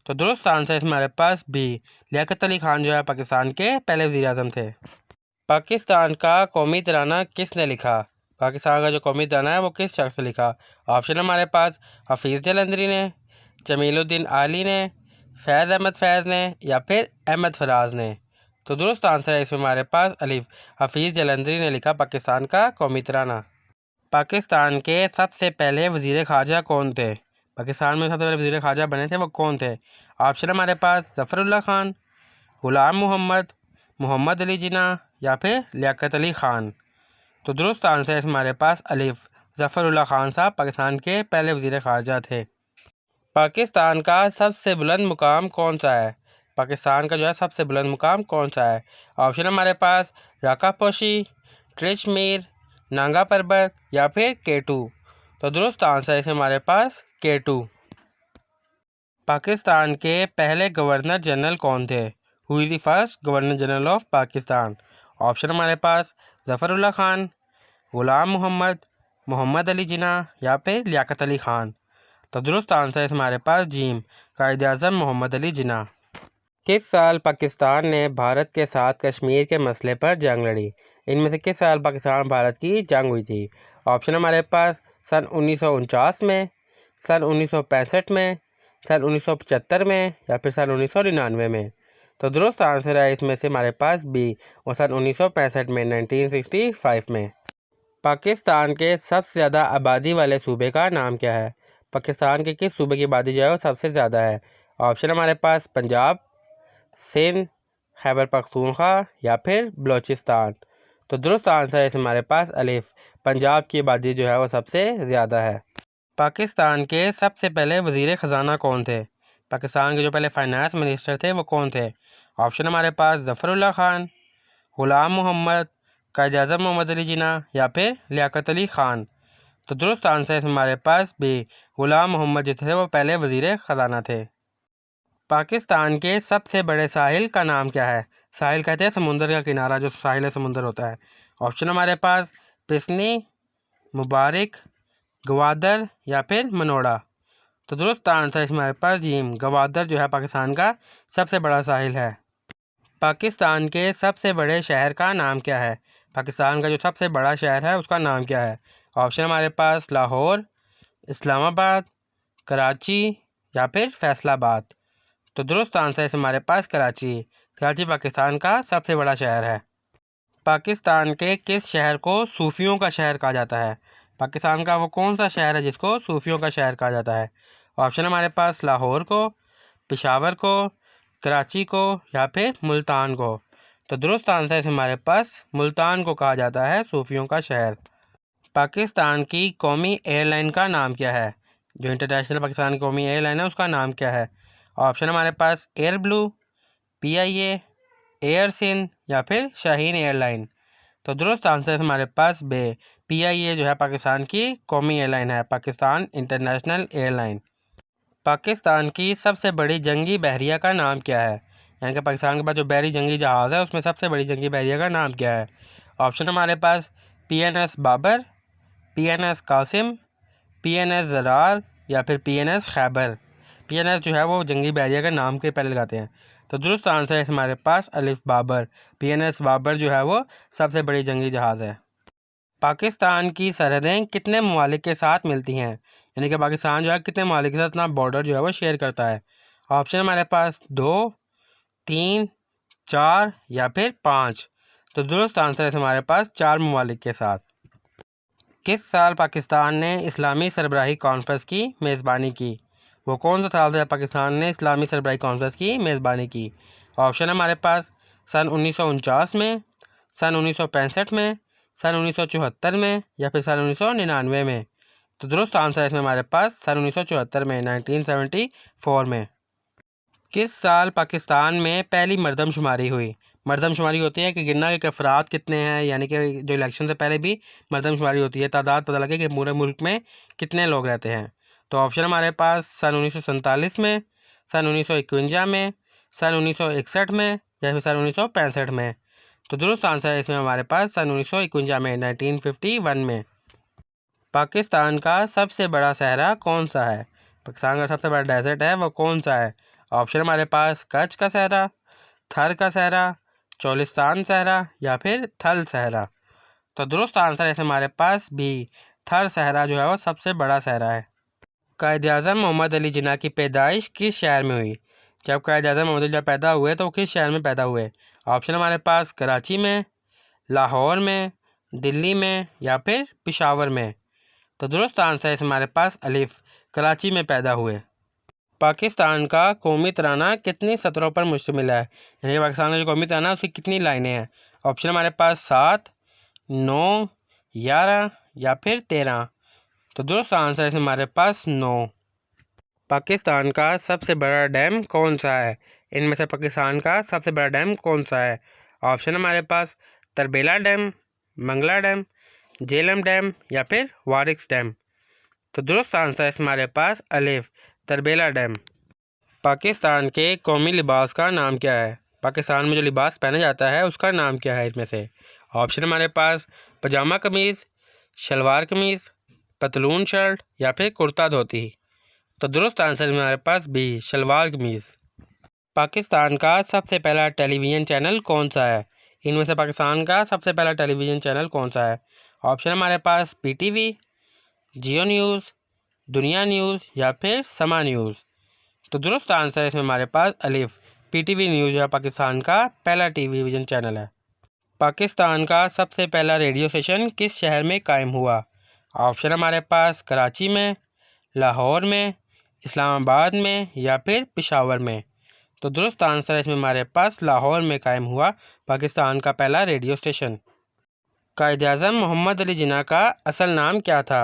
तो दुरुस्त आंसर इसमें हमारे पास बी, लियाकत अली ख़ान जो है पाकिस्तान के पहले वज़ीर आज़म थे। पाकिस्तान का कौमी तराना किसने लिखा? पाकिस्तान का जो कौमी तराना है वो किस शख्स ने लिखा? ऑप्शन हमारे पास हफीज़ जलंधरी ने, जमीलुद्दीन आली ने, फैज़ अहमद फैज़ ने या फिर अहमद फराज ने। तो दुरुस्त आंसर है इसमें हमारे पास अलिफ, हफीज़ जलंधरी ने लिखा पाकिस्तान का कौमी तराना। पाकिस्तान के सबसे पहले वज़ीर ख़ारजा कौन थे? पाकिस्तान में सबसे पहले वज़ीर ख़ारजा बने थे वो कौन थे? ऑप्शन हमारे पास ज़फ़रुल्लाह ख़ान, ग़ुलाम मोहम्मद, मोहम्मद अली जिन्ना या फिर लियाकत अली ख़ान। तो दुरुस्त आंसर है हमारे पास अलिफ, ज़फ़रुल्लाह ख़ान साहब पाकिस्तान के पहले वज़ीर ख़ारजा थे। पाकिस्तान का सबसे बुलंद मुकाम कौन सा है? पाकिस्तान का जो है सबसे बुलंद मुकाम कौन सा है? ऑप्शन हमारे पास राका पोशी, ट्रिचमीर, नांगा पर्वत या फिर केटू। तो दुरुस्त आंसर है हमारे पास केटू। पाकिस्तान के पहले गवर्नर जनरल कौन थे? Who is the first governor general of Pakistan? Option हमारे पास ज़फ़रुल्लाह ख़ान, ग़ुलाम मोहम्मद, मोहम्मद अली जिन्ना या फिर लियाकत अली ख़ान। तो दुरुस्त आंसर है हमारे पास जीम, कायद आज़म मोहम्मद अली जिन्ना। किस साल पाकिस्तान ने भारत के साथ कश्मीर के मसले पर जंग लड़ी? इनमें से किस साल पाकिस्तान भारत की जंग हुई थी? ऑप्शन हमारे पास सन 1949 में, सन 1965 में, सन 1975 में या फिर सन 1999 में। तो दुरुस्त आंसर है इसमें से हमारे पास बी, और सन 1965 में 1965 में। पाकिस्तान के सबसे ज़्यादा आबादी वाले सूबे का नाम क्या है? पाकिस्तान के किस सूबे की आबादी जो है वो सबसे ज़्यादा है? ऑप्शन हमारे पास पंजाब, सिंध, खैबर पख्तूनख्वा या फिर बलूचिस्तान। तो दुरुस्त आंसर है हमारे पास अलिफ, पंजाब की आबादी जो है वो सबसे ज़्यादा है। पाकिस्तान के सबसे पहले वज़ीर ख़जाना कौन थे? पाकिस्तान के जो पहले फाइनेंस मिनिस्टर थे वो कौन थे? ऑप्शन हमारे पास ज़फ़रुल्लाह ख़ान, ग़ुलाम मोहम्मद, कायद आज़म मोहम्मद अली जिन्ना या फिर लियाकत अली ख़ान। तो दुरुस्त आंसर है हमारे पास बी, ग़ुलाम मोहम्मद जो थे वो पहले वज़ीर ख़जाना थे। पाकिस्तान के सबसे बड़े साहिल का नाम क्या है? साहिल कहते हैं समुंदर का किनारा, जो साहिल समुंदर होता है। ऑप्शन हमारे पास पिसनी, मुबारक, गवादर या फिर मनोड़ा। तो दुरुस्त आंसर हमारे पास जीम, गवादर जो है पाकिस्तान का सबसे बड़ा साहिल है। पाकिस्तान के सबसे बड़े शहर का नाम क्या है? पाकिस्तान का जो सबसे बड़ा शहर है उसका नाम क्या है? ऑप्शन हमारे पास लाहौर, इस्लामाबाद, कराची या फिर फैसलाबाद। तो दुरुस्त आंसर है हमारे पास कराची। कराची पाकिस्तान का सबसे बड़ा शहर है। पाकिस्तान के किस शहर को सूफियों का शहर कहा जाता है? पाकिस्तान का वो कौन सा शहर है जिसको सूफियों का शहर कहा जाता है? ऑप्शन हमारे पास लाहौर को, पेशावर को, कराची को या फिर मुल्तान को। तो दुरुस्त आंसर है हमारे पास मुल्तान को कहा जाता है सूफियों का शहर। पाकिस्तान की कौमी एयरलाइन का नाम क्या है? जो इंटरनेशनल पाकिस्तान की कौमी एयरलाइन है उसका नाम क्या है? ऑप्शन हमारे पास Airblue, PIA, Air Sindh या फिर शाहीन एयरलाइन। तो दुरुस्त आंसर है हमारे पास बे, PIA जो है पाकिस्तान की कौमी एयरलाइन है, पाकिस्तान इंटरनेशनल एयरलाइन। पाकिस्तान की सबसे बड़ी जंगी बहरिया का नाम क्या है? यानी कि पाकिस्तान के पास जो बहरी जंगी जहाज़ है उसमें सबसे बड़ी जंगी बहरिया का नाम क्या है? ऑप्शन हमारे पास PNS Babar, PNS Qasim, PNS Zarar या फिर PNS खैबर। PNS जो है वो जंगी बहरिया का नाम के पहले लगाते हैं। तो दुरुस्त आंसर है हमारे पास अलिफ बाबर, PNS बाबर जो है वो सबसे बड़ी जंगी जहाज़ है। पाकिस्तान की सरहदें कितने ममालिक के साथ मिलती हैं? यानी कि पाकिस्तान जो है कितने ममालिक के साथ अपना बॉर्डर जो है वो शेयर करता है? ऑप्शन हमारे पास 2, 3, 4 या फिर 5। तो दुरुस्त आंसर है हमारे पास 4 ममालिक के साथ। किस साल पाकिस्तान ने इस्लामी सरबराही कॉन्फ्रेंस की मेज़बानी की? वो कौन सा साल था पाकिस्तान ने इस्लामी सरबराही कॉन्फ्रेंस की मेज़बानी की? ऑप्शन हमारे पास सन 1949 में, सन 1965 में, सन 1974 में या फिर सन 1999 में। तो दुरुस्त आंसर है इसमें हमारे पास सन 1974 में, 1974 में। किस साल पाकिस्तान में पहली मरदमशुमारी हुई? मरदमशुमारी होती है कि गिनना कि अफराद कितने हैं, यानी कि जो इलेक्शन से पहले भी मरदमशुमारी होती है, तादाद पता लगे कि पूरे मुल्क में कितने लोग रहते हैं। तो ऑप्शन हमारे पास सन 1947 में, सन 1951 में, सन 1961 में या फिर सन 1965 में। तो दुरुस्त आंसर है इसमें हमारे पास सन 1951 में, 1951 में। पाकिस्तान का सबसे बड़ा सहरा कौन सा है? पाकिस्तान का सबसे बड़ा डेजर्ट है वो कौन सा है? ऑप्शन हमारे पास कच्छ का सहरा, थर का सहरा, चोलिस्तान सहरा या फिर थल सहरा। तो दुरुस्त आंसर है हमारे पास भी, थर सहरा जो है वो सबसे बड़ा सहरा है। कायद-ए-आज़म मोहम्मद अली जिन्ना की पैदाइश किस शहर में हुई? जब कायद-ए-आज़म मोहम्मद अली जिन्ना पैदा हुए तो वो किस शहर में पैदा हुए? ऑप्शन हमारे पास कराची में, लाहौर में, दिल्ली में या फिर पेशावर में। तो दुरुस्त आंसर है हमारे पास अलिफ, कराची में पैदा हुए। पाकिस्तान का कौमी तराना कितनी सतरों पर मुश्तमिल है? यानी पाकिस्तान का जो कौमी तराना है उसकी कितनी लाइनें हैं? ऑप्शन हमारे पास 7, 9, 11 या फिर 13। तो दुरुस्त आंसर है हमारे पास 9। पाकिस्तान का सबसे बड़ा डैम कौन सा है? इनमें से पाकिस्तान का सबसे बड़ा डैम कौन सा है? ऑप्शन हमारे पास Tarbela dam, Mangla dam, Jhelum dam या फिर वारिक्स डैम। तो दुरुस्त आंसर है हमारे पास अलिफ, तरबेला डैम। पाकिस्तान के कौमी लिबास का नाम क्या है? पाकिस्तान में जो लिबास पहना जाता है उसका नाम क्या है इसमें से? ऑप्शन हमारे पास पजामा कमीज़, शलवार कमीज़, पतलून शर्ट या फिर कुर्ता धोती। तो दुरुस्त आंसर हमारे पास बी, शलवार कमीज़। पाकिस्तान का सबसे पहला टेलीविज़न चैनल कौन सा है? इनमें से पाकिस्तान का सबसे पहला टेलीविज़न चैनल कौन सा है? ऑप्शन हमारे पास PTV, जियो न्यूज़, दुनिया न्यूज़ या फिर समा न्यूज़। तो दुरुस्त आंसर है इसमें हमारे पास अलिफ, PTV न्यूज़ है पाकिस्तान का पहला टेलीविज़न चैनल है। पाकिस्तान का सबसे पहला रेडियो स्टेशन किस शहर में कायम हुआ? ऑप्शन हमारे पास कराची में, लाहौर में, इस्लामाबाद में या फिर पेशावर में। तो दुरुस्त आंसर है इसमें हमारे पास लाहौर में कायम हुआ पाकिस्तान का पहला रेडियो स्टेशन। कायद-ए-आज़म मोहम्मद अली जिन्ना का असल नाम क्या था?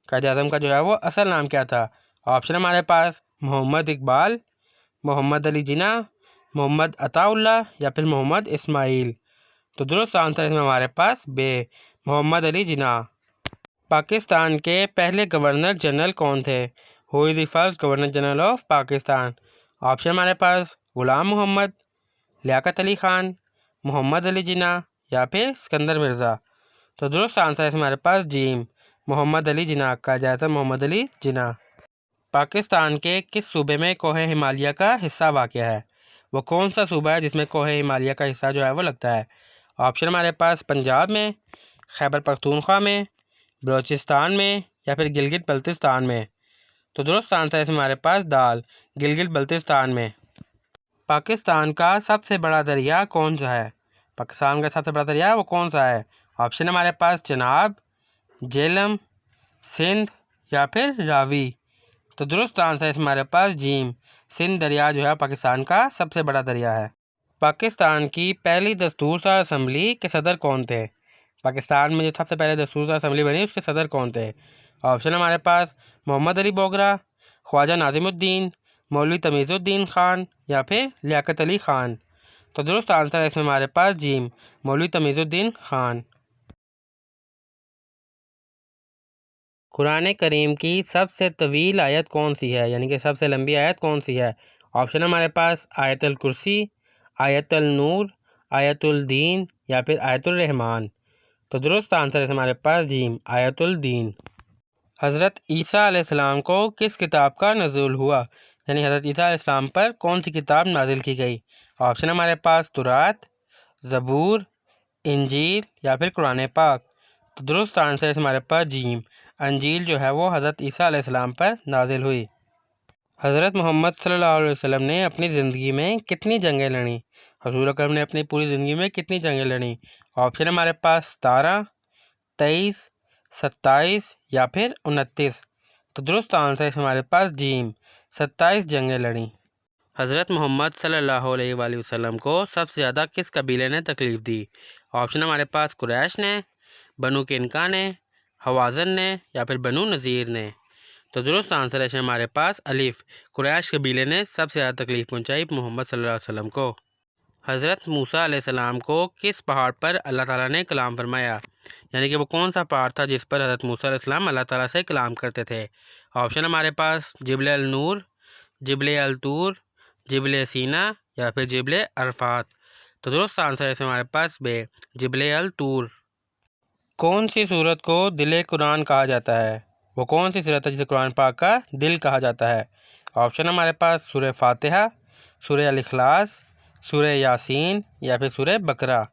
कायद-ए-आज़म का जो है वो असल नाम क्या था? ऑप्शन हमारे पास मोहम्मद इकबाल, मोहम्मद अली जिन्ना, मोहम्मद अताउल्लाह या फिर मोहम्मद इस्माइल। तो दुरुस्त आंसर इसमें हमारे पास बे, मोहम्मद अली जिन्ना। पाकिस्तान के पहले गवर्नर जनरल कौन थे? Who is the first governor general of Pakistan? Option हमारे पास गुलाम मोहम्मद, लियाकत अली ख़ान, मोहम्मद अली जिन्ना या फिर सिकंदर मिर्ज़ा। तो दुरुस्त आंसर है हमारे पास जीम, मोहम्मद अली जिन्ना का जायज़ा मोहम्मद अली जिन्ना। पाकिस्तान के किस सूबे में कोहे हिमालय का हिस्सा वाक़या है? वो कौन सा सूबा है जिसमें कोहे हिमालय का हिस्सा जो है वो लगता है? ऑप्शन हमारे पास पंजाब में, खैबर पख्तूनख्वा में, बलूचिस्तान में या फिर गिलगित बल्तिस्तान में। तो दुरुस्त आंसर है हमारे पास दाल, गिलगित बल्तिस्तान में। पाकिस्तान का सबसे बड़ा दरिया कौन सा है? पाकिस्तान का सबसे बड़ा दरिया वो कौन सा है? ऑप्शन हमारे पास चनाब, झेलम, सिंध या फिर रावी। तो दुरुस्त आंसर है हमारे पास जीम, सिंध दरिया जो है पाकिस्तान का सबसे बड़ा दरिया है। पाकिस्तान की पहली दस्तूरसाज़ असम्बली के सदर कौन थे? पाकिस्तान में जो सबसे पहले दस्तूरसाज़ असम्बली बनी उसके सदर कौन थे? ऑप्शन हमारे पास मोहम्मद अली बोगरा, ख्वाजा नाज़िमुद्दीन, मौलवी तमीज़ुद्दीन ख़ान या फिर लियाकत अली ख़ान। तो दुरुस्त आंसर है इसमें हमारे पास जीम, मौलवी तमीज़ुद्दीन ख़ान। कुरान करीम की सबसे तवील आयत कौन सी है, यानी कि सबसे लंबी आयत कौन सी है? ऑप्शन हमारे पास आयतुल कुर्सी, आयतुल नूर, आयतुल दीन या फिर आयतुल रहमान। तो दुरुस्त आंसर है हमारे पास जीम, आयतुल दीन। हज़रत ईसा अलैहिस्सलाम को किस किताब का नज़ूल हुआ? यानी हज़रत ईसा अलैहिस्सलाम पर कौन सी किताब नाजिल की गई? ऑप्शन हमारे पास तुरात, ज़बूर, इंजील या फिर कुरान पाक। तो दुरुस्त आंसर है हमारे पास जीम, अंजील जो है वो हज़रत ईसा अलैहिस्सलाम पर नाजिल हुई। हज़रत मोहम्मद सल्लल्लाहु अलैहि वसल्लम ने अपनी ज़िंदगी में कितनी जंगें लड़ी? हुज़ूर अकरम ने अपनी पूरी ज़िंदगी में कितनी जंगें लड़ी? ऑप्शन हमारे पास 17, 23, 27 या फिर 29। तो दुरुस्त आंसर है हमारे पास जीम, 27 जंगें लड़ी। हज़रत मोहम्मद सल्लल्लाहु अलैहि वसल्लम को सबसे ज़्यादा किस कबीले ने तकलीफ़ दी? ऑप्शन हमारे पास कुरैश ने, बनु किनका ने, हवाज़न ने या फिर बनु नज़ीर ने। तो दुरुस्त आंसर है हमारे पास अलिफ, कुरैश कबीले ने सबसे ज़्यादा तकलीफ़ पहुँचाई मोहम्मद सल्लल्लाहु अलैहि वसल्लम को। हज़रत मूसा अलैहिस्सलाम को किस पहाड़ पर अल्लाह ताला ने कलाम फरमाया, यानी कि वो कौन सा पहाड़ था जिस पर हज़रत मूसा अलैहिस्सलाम अल्लाह ताला से कलाम करते थे। ऑप्शन हमारे पास जिबल अल नूर, जिबल अल तूर, जिबल सीना या फिर जिबल अरफात। तो दुरुस्त आंसर है हमारे पास बे, जिबल अल तूर। कौन सी सूरत को दिल कुरान कहा जाता है, वो कौन सी सूरत है जिसे कुरान पाक का दिल कहा जाता है। ऑप्शन हमारे पास सूरह फातिहा, सूरह अल इखलास, सूरह यासीन या फिर सूरह बकरा।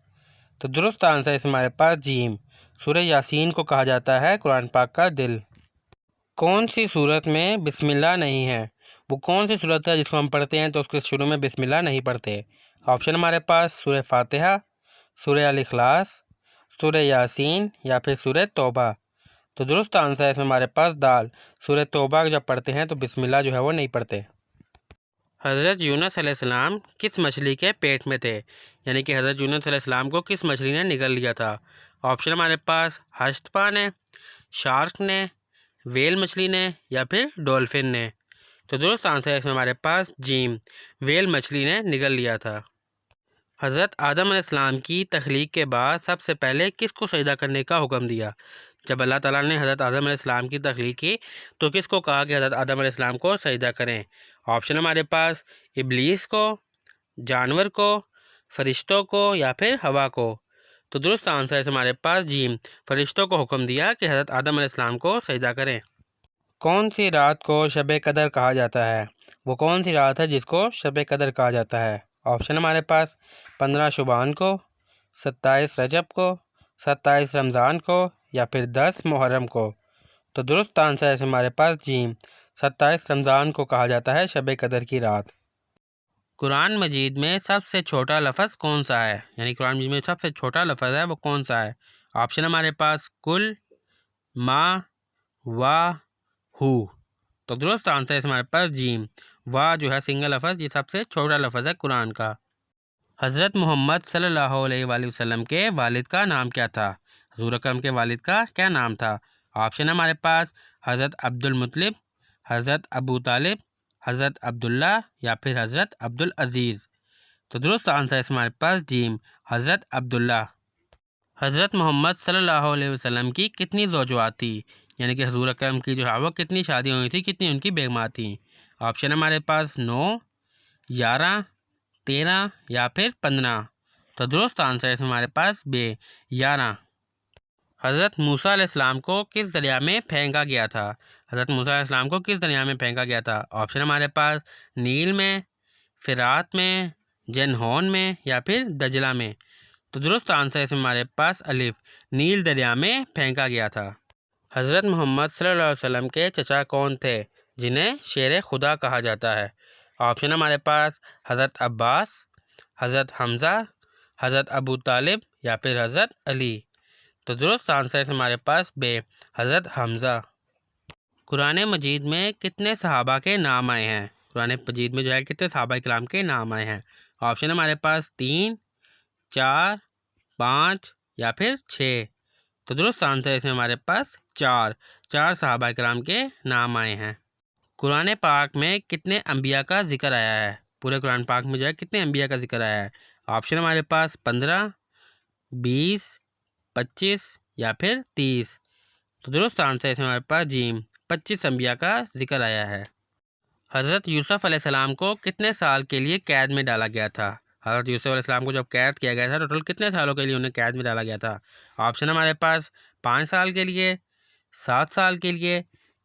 तो दुरुस्त आंसर है हमारे पास जीम, सूरह यासीन को कहा जाता है कुरान पाक का दिल। कौन सी सूरत में बिस्मिल्लाह नहीं है, वो कौन सी सूरत है जिसको हम पढ़ते हैं तो उसके शुरू में बिस्मिल्लाह नहीं पढ़ते। ऑप्शन हमारे पास सूरह फातिहा, सूरह अल इखलास, सूरह यासीन या फिर सूरह तौबा। तो दुरुस्त आंसर है इसमें हमारे पास दाल, सूरह तौबा जब पढ़ते हैं तो बिस्मिल्लाह जो है वो नहीं पढ़ते। हज़रत यूनुस अलैहिस्सलाम किस मछली के पेट में थे, यानी कि हज़रत यूनुस अलैहिस्सलाम को किस मछली ने निगल लिया था। ऑप्शन हमारे पास हस्तपा ने, शार्क ने, वेल मछली ने या फिर डॉल्फिन ने। तो दुरुस्त आंसर है इसमें हमारे पास जीम, वेल मछली ने निगल लिया था। हज़रत आदम अलैहिस्सलाम की तख्लीक के बाद सबसे पहले किसको सजदा करने का हुक्म दिया। जब अल्लाह ताला ने हज़रत आदम अलैहिस्सलाम की तख्लीक की तो किसको कहा कि हज़रत आदम अलैहिस्सलाम को सजदा करें। ऑप्शन हमारे पास इब्लीस को, जानवर को, फरिश्तों को या फिर हवा को। तो दुरुस्त आंसर है हमारे पास जीम, फरिश्तों को हुक्म दिया कि हज़रत आदम अलैहिस्सलाम को सजदा करें। कौन सी रात को शब कदर कहा जाता है, वो कौन सी रात है जिसको शब कदर कहा जाता है। ऑप्शन हमारे पास 15 शुबान को, 27 रजब को, 27 रमज़ान को या फिर 10 मुहर्रम को। तो दुरुस्त आंसर है हमारे पास जीम, 27 रमज़ान को कहा जाता है शब कदर की रात। कुरान मजीद में सबसे छोटा लफ्ज़ कौन सा है, यानी कुरान मजीद में सबसे छोटा लफ्ज़ है वो कौन सा है। ऑप्शन हमारे पास कुल, माँ, वाह, हु। तो दुरुस्त आंसर है हमारे पास जीम, वाह जो है सिंगल लफ्ज़, ये सबसे छोटा लफ्ज़ है कुरान का। हज़रत मोहम्मद सल्लल्लाहु अलैहि वसल्लम के वालिद का नाम क्या था, हुज़ूर अकरम के वालिद का क्या नाम था। ऑप्शन हमारे पास हज़रत अब्दुल मुत्तलिब, हज़रत अबू तालिब, हज़रत अब्दुल्ला या फिर हज़रत अब्दुल अज़ीज़। तो दुरुस्त आंसर है हमारे पास जीम, हज़रत अब्दुल्ला। हज़रत मोहम्मद सल्लल्लाहु अलैहि वसल्लम की कितनी ज़ौजवात थी, यानी कि हुज़ूर अकरम की जो है वो कितनी शादी हुई थी, कितनी उनकी बेगमात थी। ऑप्शन हमारे पास 9, 11, 13 या फिर 15। तो दुरुस्त आंसर है हमारे पास बे, 11। हज़रत मूसा अलैहिस्सलाम को किस दरिया में फेंका गया था, हज़रत मूसा अलैहिस्सलाम को किस दरिया में फेंका गया था। ऑप्शन हमारे पास नील में, फ़िरात में, जन्होन में या फिर दजला में। तो दुरुस्त आंसर है इसमें हमारे पास अलिफ, नील दरिया में फेंका गया था। हज़रत मोहम्मद सल्लल्लाहु अलैहि वसल्लम के चचा कौन थे जिन्हें शेर खुदा कहा जाता है। ऑप्शन हमारे पास हज़रत अब्बास, हज़रत हमज़ा, हज़रत अबू तालिब या फिर हज़रत अली। तो दुरुस्त आंसर है हमारे पास बे, हज़रत हमज़ा। कुरान मजीद में कितने सहाबा के नाम आए हैं, कुरान मजीद में जो है कितने सहाबा किराम के नाम आए हैं। ऑप्शन हमारे पास 3, 4, 5 या फिर 6। तो दुरुस्त आंसर है इसमें हमारे पास 4 सहाबा किराम के नाम आए हैं। कुरान पाक में कितने अंबिया का जिक्र आया है, पूरे कुरान पाक में जो है कितने अंबिया का जिक्र आया है। ऑप्शन हमारे पास 15, 20, 25 या फिर 30। तो दुरुस्त आंसर है इसमें हमारे पास जीम, 25 अंबिया का जिक्र आया है। हज़रत यूसुफ़ अलैहिस्सलाम को कितने साल के लिए कैद में डाला गया था, हज़रत यूसुफ़ अलैहिस्सलाम को जब कैद किया गया था टोटल कितने सालों के लिए उन्हें कैद में डाला गया था। ऑप्शन हमारे पास 5 साल के लिए, 7 साल के लिए,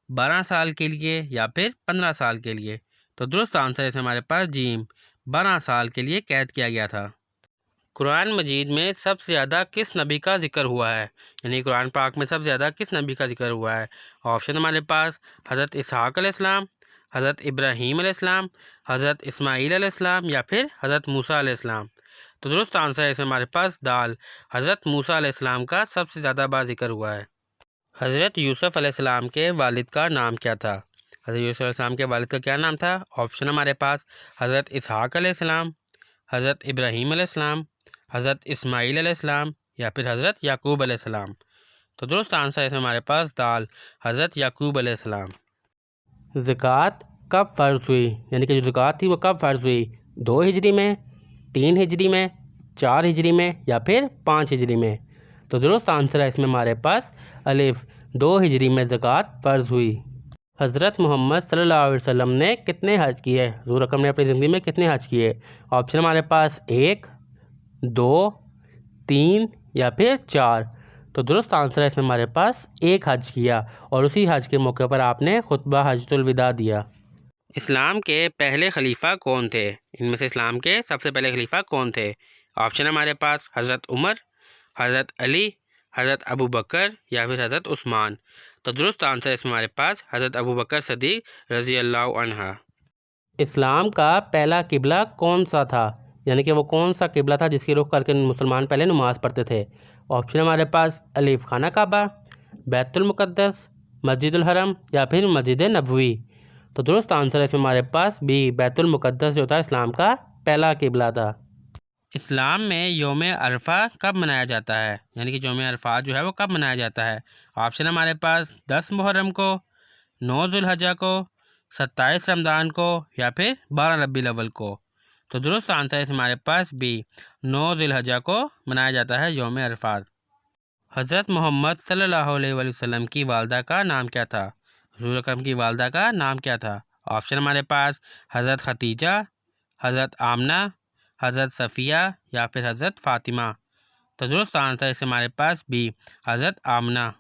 12 साल के लिए या फिर 15 साल के लिए। तो दुरुस्त आंसर है इसमें हमारे पास जीम, 12 साल के लिए कैद किया गया था। कुरान मजीद में सबसे ज़्यादा किस नबी का जिक्र हुआ है, यानी कुरान पाक में सबसे ज़्यादा किस नबी का जिक्र हुआ है। ऑप्शन हमारे पास हज़रत इसहाक़ अलैहिस्सलाम, हज़रत इब्राहीम अलैहिस्सलाम, हज़रत इस्माईल अलैहिस्सलाम या फिर हज़रत मूसा अलैहिस्सलाम। तो दुरुस्त आंसर है इसमें हमारे पास दाल, हज़रत मूसा अलैहिस्सलाम का सबसे ज़्यादा बार जिक्र हुआ है। हज़रत यूसुफ़ अलैहिस्सलाम के वालिद का नाम क्या था, हज़रत यूसुफ़ अलैहिस्सलाम के वालिद का क्या नाम था। ऑप्शन हमारे पास हज़रत इसहाक़ अलैहिस्सलाम, हज़रत इब्राहीम अलैहिस्सलाम, हज़रत इस्माईल अलैहिस्सलाम या फिर हज़रत याकूब अलैहिस्सलाम। तो दुरुस्त आंसर है इसमें हमारे पास दाल, हज़रत याकूब अलैहिस्सलाम। ज़कात कब फ़र्ज़ हुई, यानी कि जो ज़कात थी वो कब फ़र्ज़ हुई, 2 हिजरी में, 3 हिजरी में, 4 हिजरी में या फिर 5 हिजरी में। तो दुरुस्त आंसर है इसमें हमारे पास अलिफ 2 हिजरी में ज़कात फ़र्ज़ हुई। हज़रत मोहम्मद सल्लल्लाहु अलैहि वसल्लम ने कितने हज किए? हुज़ूर अकरम ने अपनी ज़िंदगी में कितने हज किए? ऑप्शन हमारे पास 1, 2, 3 या फिर 4। तो दुरुस्त आंसर है इसमें हमारे पास 1 हज किया, और उसी हज के मौके पर आपने खुतबा हज्जतुल विदा दिया। इस्लाम के पहले खलीफा कौन थे? इनमें से इस्लाम के सबसे पहले खलीफा कौन थे? ऑप्शन हमारे पास हज़रत उमर, हज़रत अली, हज़रत अबू बकर या फिर हज़रत उस्मान। तो दुरुस्त आंसर इसमें हमारे पास हज़रत अबू बकर सदीक़ रज़ी अल्लाह अन्हा। इस्लाम का पहला किबला कौन सा था? यानी कि वो कौन सा किबला था जिसकी रुख करके मुसलमान पहले नमाज़ पढ़ते थे? ऑप्शन हमारे पास अलिफ खाना काबा, बैतुल मुक़द्दस, मस्जिदुल हरम या फिर मस्जिद नबवी। तो दुरुस्त आंसर है इसमें हमारे पास बी, बैतुल मुक़द्दस जो था इस्लाम का पहला किबला था। इस्लाम में यौम अरफा कब मनाया जाता है? यानी कि यौम अरफा जो है वो कब मनाया जाता है? ऑप्शन हमारे पास 10 मुहर्रम को, 9 ज़ुल्हज्जा को, 27 रमज़ान को या फिर 12 रबीउल अव्वल को। तो दुरुस्त आंसर है हमारे पास बी, 9 ज़ुल्हज्जा को मनाया जाता है यौम अरफा। हज़रत मोहम्मद सल्लल्लाहु अलैहि वसल्लम की वालदा का नाम क्या था? हुज़ूर अकरम की वालदा का नाम क्या था? ऑप्शन हमारे पास हज़रत खतीजा, हज़रत आमना, हज़रत सफ़िया या फिर हज़रत फ़ातिमा। तो दुरुस्त आंसर है हमारे पास बी, हज़रत Amna.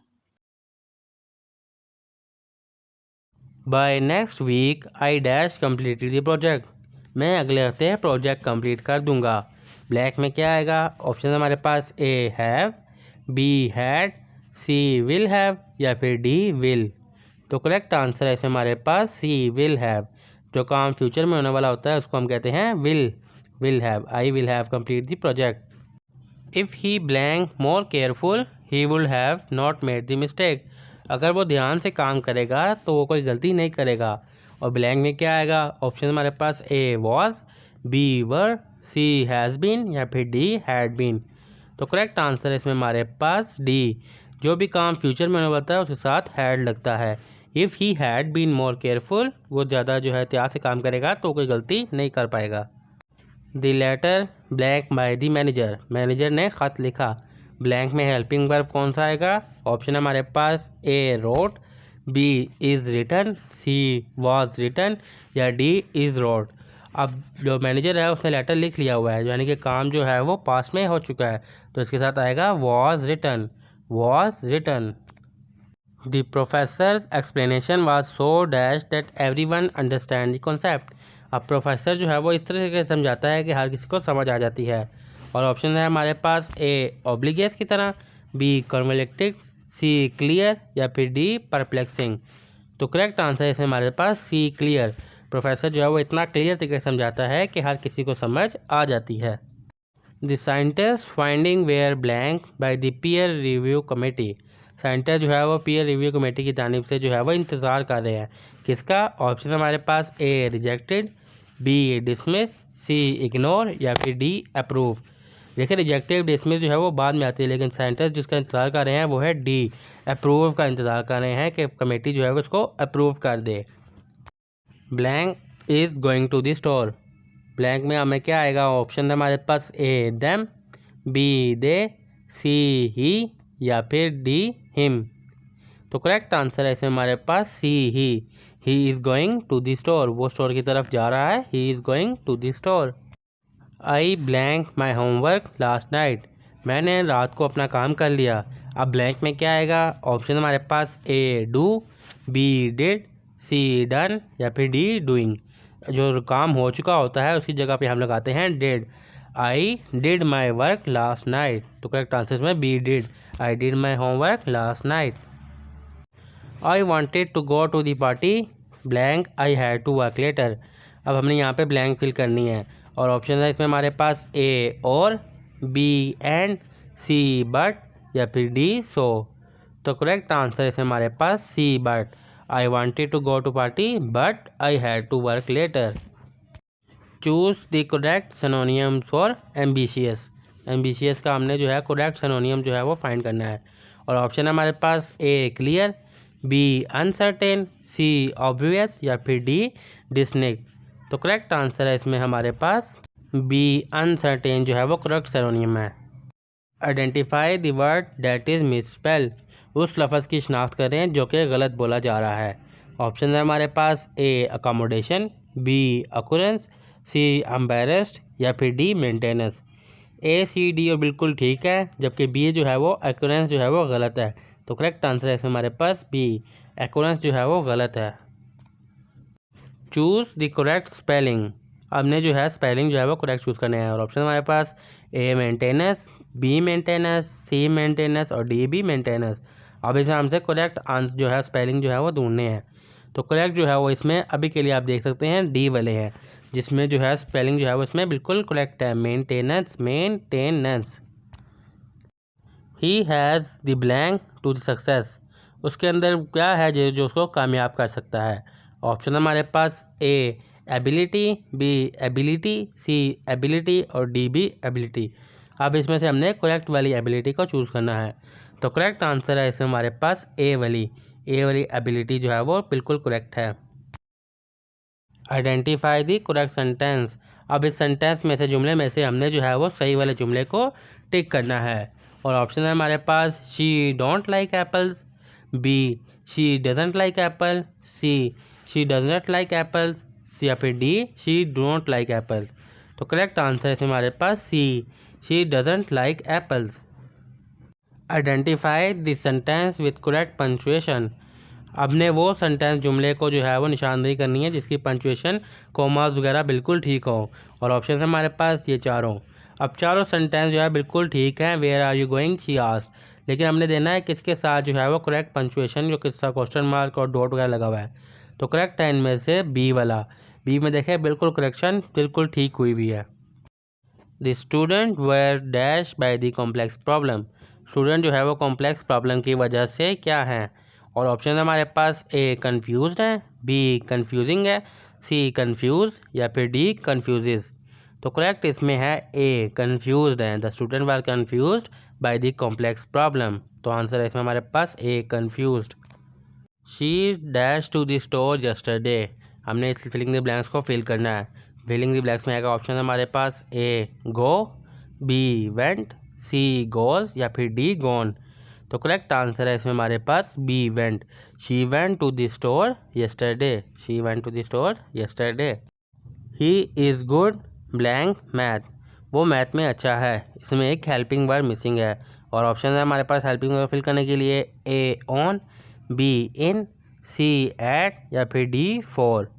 By next week I dash completed the project. मैं अगले हफ्ते प्रोजेक्ट कंप्लीट कर दूंगा। ब्लैक में क्या आएगा? ऑप्शन हमारे पास A have, B had, C will have या फिर डी विल। तो करेक्ट आंसर है इसमें हमारे पास सी विल हैव। जो काम फ्यूचर में होने वाला होता है उसको हम कहते हैं will have. I will have complete the project. If he blank more careful he would have not made the mistake. अगर वो ध्यान से काम करेगा तो वो कोई गलती नहीं करेगा। और ब्लैंक में क्या आएगा? ऑप्शन हमारे पास A was, B were, C has been या फिर डी हैड बीन। तो करेक्ट आंसर है इसमें हमारे पास डी। जो भी काम फ्यूचर में होने वाला है उसके साथ हैड लगता है। If he had been more careful, वो ज़्यादा जो है एहतियात से काम करेगा तो कोई गलती नहीं कर पाएगा। The letter blank by the manager. Manager ने ख़त लिखा। ब्लैंक में हेल्पिंग वर्ब कौन सा आएगा? ऑप्शन हमारे पास A wrote, B is written, C was written या डी इज़ रोट। अब जो मैनेजर है उसने लेटर लिख लिया हुआ है, यानी कि काम जो है वो पास में हो चुका है, तो इसके साथ आएगा was written, was written. The professor's explanation was so dash that everyone understand the concept. अब प्रोफेसर जो है वो इस तरह से समझाता है कि हर किसी को समझ आ जाती है। और ऑप्शन है हमारे पास ए ऑब्लिगियस की तरह, बी कॉन्वेलेक्टिक, सी क्लियर या फिर डी परप्लेक्सिंग। तो करेक्ट आंसर है इसमें हमारे पास सी क्लियर। प्रोफेसर जो है वो इतना क्लियर तरीके से समझाता है कि हर किसी को समझ आ जाती है। The scientist finding were blank by the peer review committee. Scientist जो है वो पीयर रिव्यू कमेटी की जानिब से जो है वो इंतज़ार कर रहे हैं किसका? ऑप्शन हमारे पास ए रिजेक्टेड, बी डिसमिस, सी इग्नोर या फिर डी अप्रूव। देखिए रिजेक्टेड डिसमिस जो है वो बाद में आती है, लेकिन साइंटिस्ट जिसका इंतज़ार कर रहे हैं वो है डी अप्रूव का इंतज़ार कर रहे हैं कि कमेटी जो है वो उसको अप्रूव कर दे। Blank is going to the store. Blank में हमें क्या आएगा? ऑप्शन हमारे पास ए them, B they, C he या फिर डी हिम। तो करेक्ट आंसर है इसमें हमारे पास C he is going to the store. वो स्टोर की तरफ जा रहा है, he is going to the store. I blank my homework last night. मैंने रात को अपना काम कर लिया। अब ब्लैंक में क्या आएगा? ऑप्शन हमारे पास A do, B did, C done या फिर डी डूइंग। जो काम हो चुका होता है उसकी जगह पे हम लगाते हैं did. I did my work last night. तो करेक्ट आंसर में B did. I did my homework last night. I wanted to go to the party blank I had to work later. अब हमने यहाँ पे ब्लैंक फिल करनी है और option है इसमें हमारे पास ए और, बी एंड, सी बट या फिर डी सो। तो करेक्ट आंसर है इसमें हमारे पास C but. I wanted to go to party but I had to work later. Choose the correct synonym for ambitious. Ambitious का हमने जो है करेक्ट सिनोनियम जो है वो फाइंड करना है और ऑप्शन है हमारे पास ए क्लियर, बी अनसर्टेन, सी ऑब्वियस या फिर डी डिस्टिंक्ट। तो करेक्ट आंसर है इसमें हमारे पास बी अनसर्टेन जो है वो करेक्ट सिनोनिम है। Identify the word that is misspelled, उस लफ्ज़ की शनाख्त करें जो कि गलत बोला जा रहा है। ऑप्शन है हमारे पास ए अकोमोडेशन, बी अकुरेंस, सी एम्बेरस्ड या फिर डी मेंटेनेंस। ए सी डी और बिल्कुल ठीक है, जबकि बी जो है वो अकुरेंस जो है वो गलत है। तो करेक्ट आंसर है इसमें हमारे पास बी अकुरेंस जो है वो गलत है। चूज़ द करेक्ट स्पेलिंग, हमने जो है स्पेलिंग जो है वो करेक्ट चूज़ करने हैं और ऑप्शन हमारे पास ए मेंटेनेंस, बी मेंटेनेंस, सी मेंटेनेंस और डी बी मेंटेनेंस। अब इसे हमसे करेक्ट आंसर जो है स्पेलिंग जो है वो ढूंढने हैं। तो करेक्ट जो है वो इसमें अभी के लिए आप देख सकते हैं डी वाले हैं, जिसमें जो है स्पेलिंग जो है वो इसमें बिल्कुल करेक्ट है, maintenance maintenance. He has the blank to the success, उसके अंदर क्या है जो उसको कामयाब कर सकता है। ऑप्शन हमारे पास ए एबिलिटी, बी एबिलिटी, सी एबिलिटी और डी बी एबिलिटी। अब इसमें से हमने करेक्ट वाली एबिलिटी को चूज़ करना है। तो करेक्ट आंसर है इसमें हमारे पास ए वाली एबिलिटी जो है वो बिल्कुल करेक्ट है। आइडेंटिफाई द करेक्ट सेंटेंस, अब इस सेंटेंस में से जुमले में से हमने जो है वो सही वाले जुमले को टिक करना है और ऑप्शन है हमारे पास she don't like apples, B she doesn't like apple, C she does not like apples या फिर D she don't like apples. तो करेक्ट आंसर है इसमें हमारे पास C she doesn't like apples. Identify the sentence with correct punctuation, आपने वो sentence जुमले को जो है वो निशानदेही करनी है जिसकी पंचुएशन कोमास वगैरह बिल्कुल ठीक हो और ऑप्शन है हमारे पास ये चारों। अब चारों सेंटेंस जो है बिल्कुल ठीक हैं। Where are you going she asked, लेकिन हमने देना है किसके साथ जो है वो करेक्ट पंचुएशन, जो किसका क्वेश्चन मार्क और डॉट वगैरह लगा हुआ है। तो करेक्ट है इनमें से बी वाला, बी में देखें बिल्कुल करेक्शन बिल्कुल ठीक हुई भी है। The student were dash by the complex problem, student जो है वो कॉम्प्लेक्स प्रॉब्लम की वजह से क्या है और ऑप्शन हमारे पास ए कंफ्यूज्ड है, बी कंफ्यूजिंग है, सी कंफ्यूज या फिर डी कंफ्यूजेज। तो करेक्ट इसमें है ए कंफ्यूज्ड है, the student were confused by the complex problem. तो आंसर है इसमें हमारे पास A confused. She dash to the store yesterday, हमने इस फिलिंग द ब्लैंक्स को फिल करना है। फिलिंग द ब्लैंक्स में आएगा ऑप्शन हमारे पास A go, B went, C goes या फिर डी गॉन। तो करेक्ट आंसर है इसमें हमारे पास B went, she went to the store yesterday, she went to the store yesterday. He is good blank math, वो मैथ में अच्छा है, इसमें एक हेल्पिंग वर्ड मिसिंग है और ऑप्शन है हमारे पास हेल्पिंग वर्ड फिल करने के लिए A on, B in, C at या फिर डी फॉर।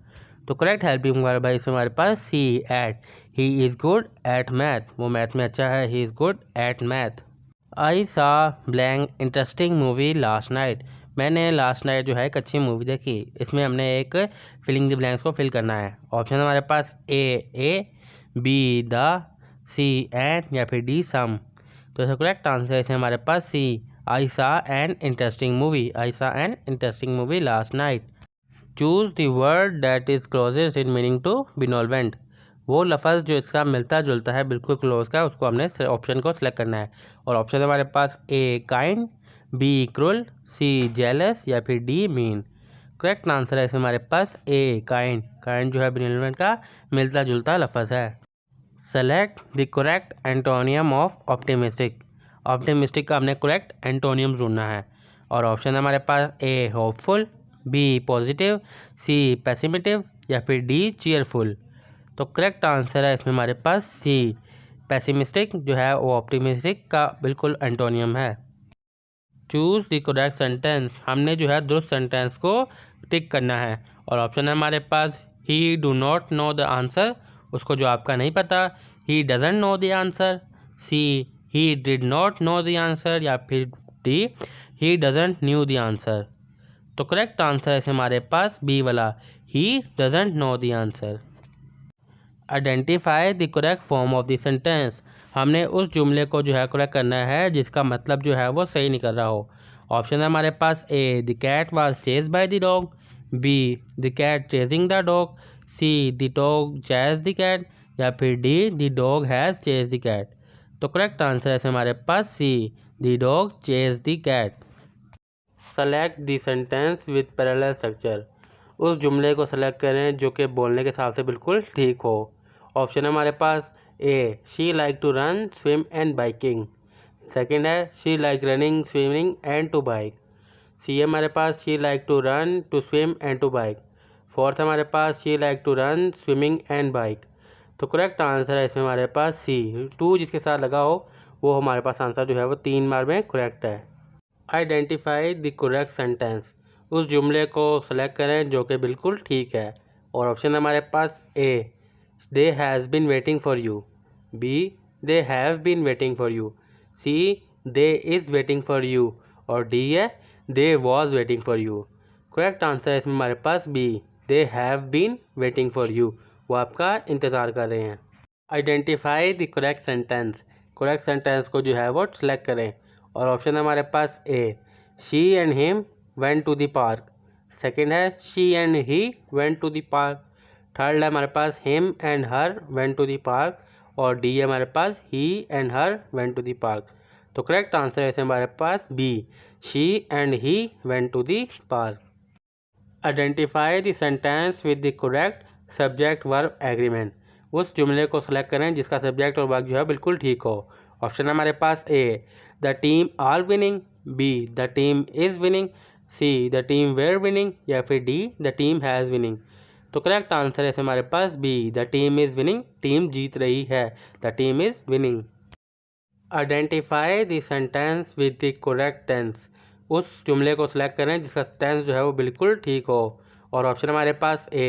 तो करेक्ट हेल्पिंग वर्ब है इसमें हमारे पास C at, he is good at math, वो मैथ में अच्छा है, he is good at math. I saw blank interesting movie last night, मैंने लास्ट नाइट जो है एक अच्छी मूवी देखी। इसमें हमने एक फिलिंग द ब्लैंक्स को फिल करना है। ऑप्शन हमारे पास A be the, C and या फिर डी सम। तो इसका करेक्ट आंसर है इसमें हमारे पास सी, आई saw an interesting movie, I saw an interesting movie last night. Choose the word that is closest in meaning to benevolent, वो लफ्ज़ जो इसका मिलता जुलता है बिल्कुल क्लोज का, उसको हमने ऑप्शन को सिलेक्ट करना है और ऑप्शन हमारे पास A kind, B cruel, C jealous या फिर डी मीन। करेक्ट आंसर है इसमें हमारे पास ए काइंड, काइंड जो है बिनोलवेंट का मिलता जुलता लफ्ज़ है। Select the correct antonym of optimistic, optimistic का हमने करेक्ट एंटोनियम ढूंढना है और ऑप्शन हमारे पास ए होपफुल, बी पॉजिटिव, सी पैसिमिटिव या फिर डी चीयरफुल। तो करेक्ट आंसर है इसमें हमारे पास सी पैसिमिस्टिक, जो है वो ऑप्टिमिस्टिक का बिल्कुल एंटोनियम है। चूज़ द करेक्ट सेंटेंस, हमने जो है दुरुस्त सेंटेंस को टिक करना है और ऑप्शन है हमारे पास he do not know the answer, उसको जो आपका नहीं पता, he doesn't know the answer, C he did not know the answer या फिर D he doesn't knew the answer. तो करेक्ट आंसर है हमारे पास बी वाला, he doesn't know the answer. Identify the correct form of the sentence, हमने उस जुमले को जो है करेक्ट करना है जिसका मतलब जो है वो सही निकल रहा हो। ऑप्शन है हमारे पास A the cat was chased by the dog, B the cat chasing the dog, C the dog chase the cat या फिर D the dog has chase the cat. तो करेक्ट आंसर है हमारे पास C the dog chase the cat. Select the sentence with parallel structure, उस जुमले को select करें जो कि बोलने के हिसाब से बिल्कुल ठीक हो। ऑप्शन है हमारे पास A she like to run swim and biking. Second है she like running swimming and to bike. C है हमारे पास she like to run to swim and to bike. Fourth हमारे पास she like to run swimming and bike. तो correct answer है इसमें हमारे पास सी। 2 जिसके साथ लगा हो वो हमारे पास आंसर जो है वो 3 बार में करेक्ट है। Identify the correct sentence. उस जुमले को सेलेक्ट करें जो कि बिल्कुल ठीक है। और ऑप्शन है हमारे पास A they has been waiting for you, B they have been waiting for you, C they is waiting for you और डी है they was waiting for you. Correct answer है इसमें हमारे पास B they have been waiting for you, वो आपका इंतज़ार कर रहे हैं। Identify the correct sentence. Correct sentence को जो है वो सिलेक्ट करें। और ऑप्शन है हमारे पास A she and him went to the park. Second है she and he went to the park. Third है हमारे पास him and her went to the park और डी है हमारे पास he and her went to the park. तो correct answer है हमारे पास B she and he went to the park. Identify the sentence with the correct subject verb agreement. उस जुमले को सेलेक्ट करें जिसका सब्जेक्ट और वर्ब जो है बिल्कुल ठीक हो। ऑप्शन है हमारे पास A the team are winning, B the team is winning, C the team were winning या फिर D the team has winning. तो करेक्ट आंसर है हमारे पास B the team is winning, team जीत रही है, the team is winning. Identify the sentence with the correct tense. उस जुमले को सिलेक्ट करें जिसका टेंस जो है वो बिल्कुल ठीक हो। और ऑप्शन हमारे पास A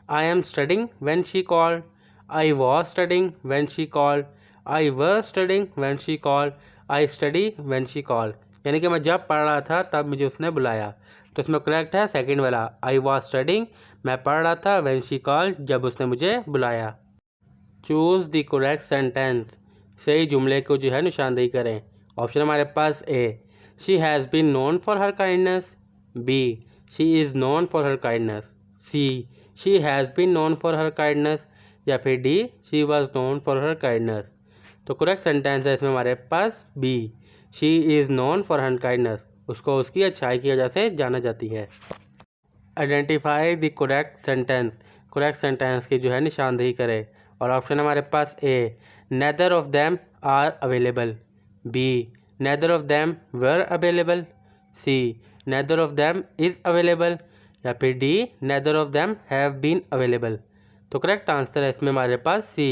I am studying when she called, I was studying when she called, I were studying when she called, I study when she called. यानी कि मैं जब पढ़ रहा था तब मुझे उसने बुलाया। तो इसमें करेक्ट है सेकंड वाला आई वॉज स्टडिंग, मैं पढ़ रहा था, व्हेन शी कॉल्ड जब उसने मुझे बुलाया। Choose the correct sentence. सही जुमले को जो है निशानदेही करें। ऑप्शन हमारे पास A she has been known for her kindness, B she is known for her kindness, C she has been known for her kindness या फिर D she was known for her kindness. तो correct sentence है इसमें हमारे पास B she is known for her kindness, उसको उसकी अच्छाई की वजह से जाना जाती है। Identify the correct sentence. Correct sentence की जो है निशानदेही करें। और ऑप्शन हमारे पास A neither of them are available, B neither of them were available, C neither of them is available या फिर D neither of them have been available. तो करेक्ट आंसर है इसमें हमारे पास C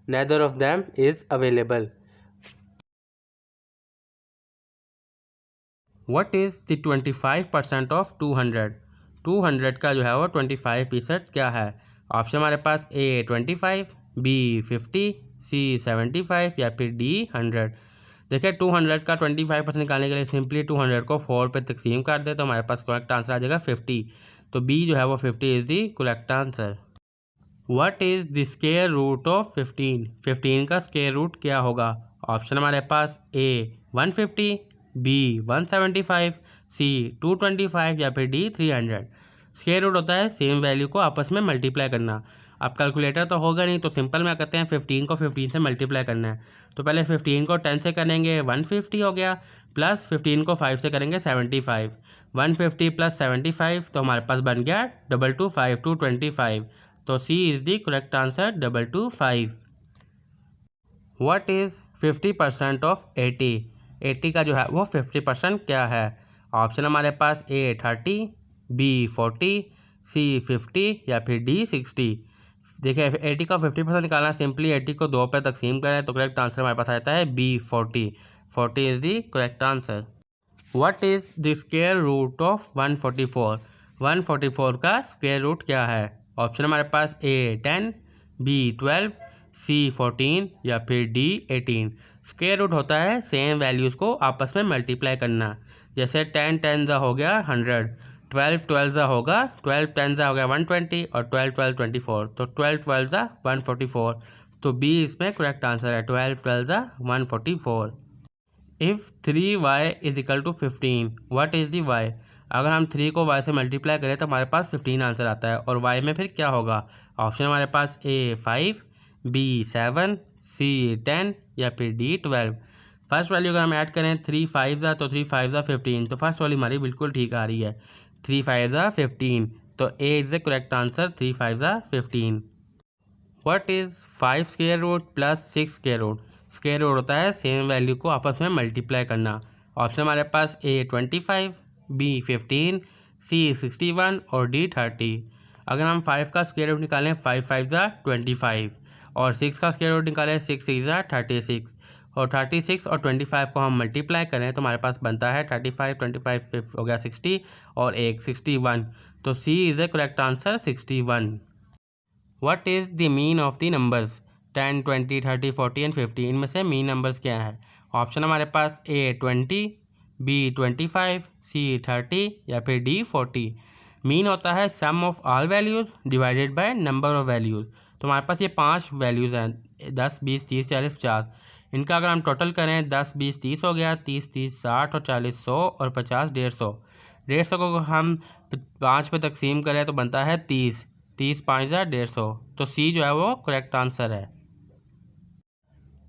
neither of them is available. What is the 25% of 200। 200 का जो है वो 25% क्या है। ऑप्शन हमारे पास ए 25, बी 50, सी 75 या फिर डी 100। देखिए 200 का 25% निकालने के लिए सिंपली 200 को 4 पे तकसीम कर दे तो हमारे पास करेक्ट आंसर आ जाएगा 50। तो बी जो है वो 50 is the correct answer. What is the square root of 15। 15 का स्क्वायर रूट क्या होगा। ऑप्शन हमारे पास ए 150, बी 175, सी 225 या फिर डी 300। स्क्वायर रूट होता है सेम वैल्यू को आपस में मल्टीप्लाई करना। अब कैलकुलेटर तो होगा नहीं तो सिंपल में करते हैं 15 को 15 से मल्टीप्लाई करना है। तो पहले 15 को 10 से करेंगे 150 हो गया, प्लस 15 को 5 से करेंगे 75। 150 प्लस 75 तो हमारे पास बन गया 225 225। तो C is the correct answer 225। What is 50% of 80। 80 का जो है वो 50% क्या है। ऑप्शन हमारे पास ए 30, बी 40, सी 50 या फिर डी 60। देखिए 80 का 50% निकालना सिंपली 80 को 2 पे तकसीम करें तो करेक्ट आंसर हमारे पास आता है B 40। 40 is the correct answer. What is the square root of 144। 144 का स्क्वायर रूट क्या है। ऑप्शन हमारे पास ए 10, बी 12, सी 14 या फिर डी 18। स्क्वायर रूट होता है सेम वैल्यूज़ को आपस में मल्टीप्लाई करना। जैसे 10 10 हो गया 100, 12 12 होगा 12 10 हो गया 120 और 12 12 24। तो 12 12 144। तो बी इसमें करेक्ट आंसर है 12 12 144। If 3y is equal to 15 what is the y। अगर हम 3 को y से मल्टीप्लाई करें तो हमारे पास 15 आंसर आता है। और y में फिर क्या होगा। ऑप्शन हमारे पास ए 5, बी 7, सी 10 या फिर डी 12। फर्स्ट वैल्यू अगर हम ऐड करें 3 5 तो 3 5 15। तो फर्स्ट वाली हमारी बिल्कुल ठीक आ रही है 3 5 15। तो A is the correct answer 3 5 15। What is 5 square root plus 6 square root. Square root होता है सेम वैल्यू को आपस में मल्टीप्लाई करना। ऑप्शन हमारे पास ए 25, बी 15, सी 61 और डी 30। अगर हम 5 का स्क्वायर रूट निकालें 5 5 ज़ा 25 और 6 का स्क्वायर रूट निकालें 6 6 ज़ा 36 और 36 और 25 को हम मल्टीप्लाई करें तो हमारे पास बनता है 35 25 हो गया 60 और एक 61। तो C is the correct answer 61। What is the mean of the numbers 10 20 30 40 and 50। इनमें से मीन नंबर्स क्या है। ऑप्शन हमारे पास ए 20, बी 25, सी 30 या फिर डी 40। मीन होता है sum of all values divided by number of values. तो हमारे पास ये 5 वैल्यूज़ हैं 10 20 30 40 50। इनका अगर हम टोटल करें 10 20 30 हो गया, 30 30 60 और 40 100 और 50 150। 150 को हम 5 पे तकसीम करें तो बनता है 30। 30 5 150। तो सी जो है वो करेक्ट आंसर है।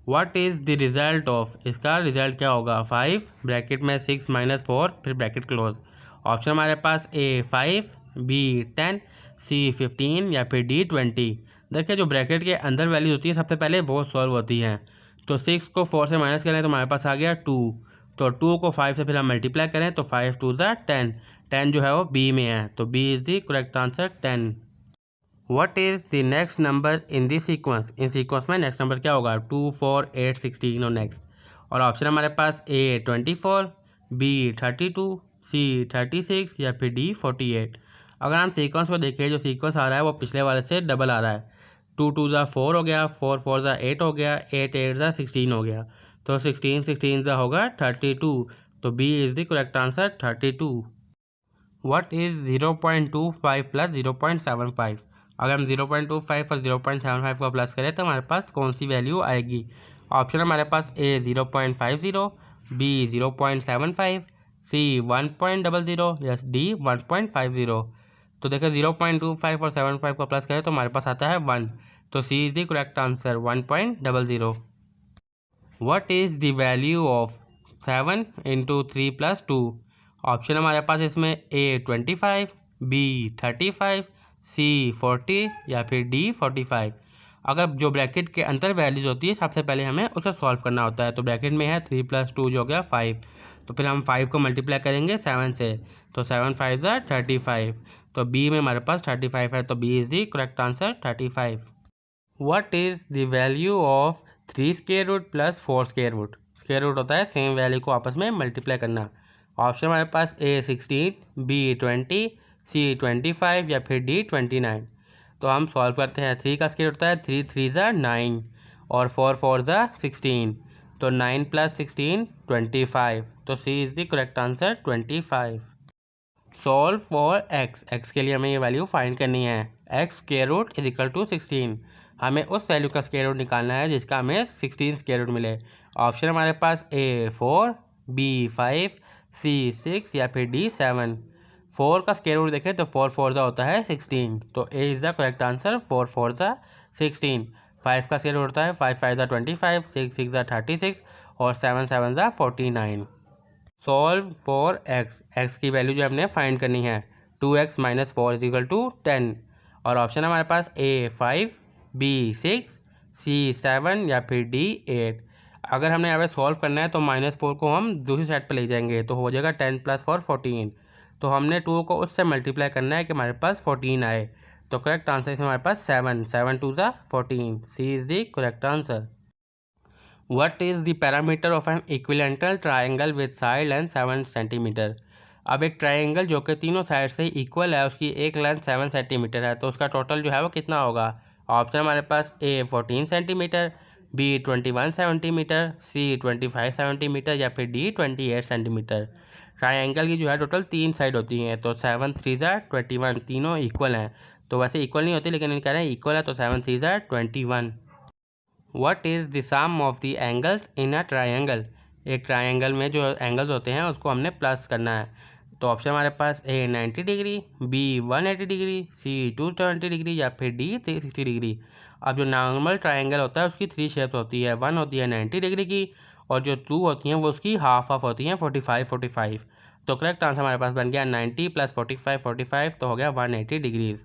What is the result of. इसका रिज़ल्ट क्या होगा 5 ब्रैकेट में 6 - 4 फिर ब्रैकेट क्लोज। ऑप्शन हमारे पास ए 5, बी 10, सी 15 या फिर डी 20। देखिए जो ब्रैकेट के अंदर वैल्यूज होती है सबसे पहले वो सॉल्व होती हैं। तो 6 को 4 से माइनस करें तो हमारे पास आ गया 2। तो 2 को 5 से फिर हम मल्टीप्लाई करें तो 5 2 10। 10 जो है वो बी में है तो B is the correct answer 10। What is the next number in this sequence. इन सीक्वेंस में नेक्स्ट नंबर क्या होगा 2 4 8 16 और नेक्स्ट। और ऑप्शन हमारे पास ए 24, बी 32, सी 36 या फिर डी 48। अगर हम सीक्वेंस को देखें जो सीक्वेंस आ रहा है वो पिछले वाले से डबल आ रहा है। 2 2 ज़ा 4 हो गया, 4 4 ज़ा 8 हो गया, 8 8 ज़ा 16 हो गया। तो 16 16 ज़ा होगा 32। तो B is the correct answer 32। What is 0.25 plus 0.75। अगर हम 0.25 और 0.75 को प्लस करें तो हमारे पास कौन सी वैल्यू आएगी। ऑप्शन हमारे पास ए 0.50, बी 0.75, सी 1.00 या डी 1.50। तो देखिए 0.25 और 75 को प्लस करें तो हमारे पास आता है 1। तो C is the correct answer 1.00। What is the value of 7 × 3 + 2। Option हमारे पास इसमें ए 25, बी 35, सी 40 या फिर डी 45। अगर जो ब्रैकेट के अंदर वैल्यूज होती है सबसे पहले हमें उसे सॉल्व करना होता है। तो ब्रैकेट में है 3 + 2 जो हो गया 5। तो फिर हम 5 को मल्टीप्लाई करेंगे 7 से तो 7 5 35। तो बी में हमारे पास 35 है तो B is the correct answer 35। What is the value of 3 square root plus 4 square root. Square root होता है सेम वैल्यू को आपस में मल्टीप्लाई करना। ऑप्शन हमारे पास ए 16, बी 20, सी 25 या फिर डी 29। तो हम सॉल्व करते हैं। 3 का स्क्वायर होता है 3 3 ज़ा 9 और 4 4 ज़ा 16। तो 9 + 16 25। तो C is the correct answer 25। Solve for X. X के लिए हमें ये वैल्यू फाइंड करनी है। X square root is equal to 16। हमें उस वैल्यू का स्क्वायर रूट निकालना है जिसका हमें 16 स्क्वायर रूट मिले। ऑप्शन हमारे पास ए 4, बी 5, सी 6 या फिर डी 7। 4 का स्क्वायर रूट देखें तो 4 4 ज़ा होता है 16। तो A is the correct answer 4 4 ज़ा 16। 5 का स्क्वायर रूट होता है 5 5 ज़ा 25, 6 6 ज़ा 36 और 7 7 ज़ा 49। Solve for X. एक्स की वैल्यू जो हमने फाइंड करनी है 2x - 4 = 10। और ऑप्शन हमारे पास ए 5, बी 6, सी 7 या फिर डी 8। अगर हमने यहाँ पे सॉल्व करना है तो -4 को हम दूसरी साइड पर ले जाएंगे तो हो जाएगा 10 + 4 14। तो हमने 2 को उससे मल्टीप्लाई करना है कि हमारे पास 14 आए। तो करेक्ट आंसर इसमें हमारे पास 7 7 2 ज़ा 14। C is the correct answer. What is the parameter of an equilateral triangle with side length 7 centimetre. अब एक ट्राइंगल जो कि तीनों साइड से इक्वल है उसकी एक लेंथ 7 सेंटीमीटर है तो उसका टोटल जो है वो कितना होगा। ऑप्शन हमारे पास ए 14 सेंटीमीटर, बी 21 सेंटीमीटर, सी 25 सेंटीमीटर या फिर डी 28 सेंटीमीटर। ट्राइंगल की जो है टोटल 3 साइड होती हैं तो 7 3 ज़ा 21 तीनों इक्वल हैं। तो वैसे इक्वल नहीं होती लेकिन कह रहे हैं इक्वल है तो 7 3 ज़ा 21। What is the sum of the angles in a triangle. एक ट्राइंगल में जो एंगल्स होते हैं उसको हमने प्लस करना है। तो ऑप्शन हमारे पास ए 90 डिग्री, बी 180 डिग्री, सी 270 डिग्री या फिर डी 360 डिग्री। अब जो नॉर्मल ट्राइंगल होता है उसकी 3 शेप्स होती है। 1 होती है 90 डिग्री की और जो 2 होती हैं वो उसकी हाफ होती हैं 45 45। तो करेक्ट आंसर हमारे पास बन गया 90 + 45 45 तो हो गया 180 डिग्रीज़।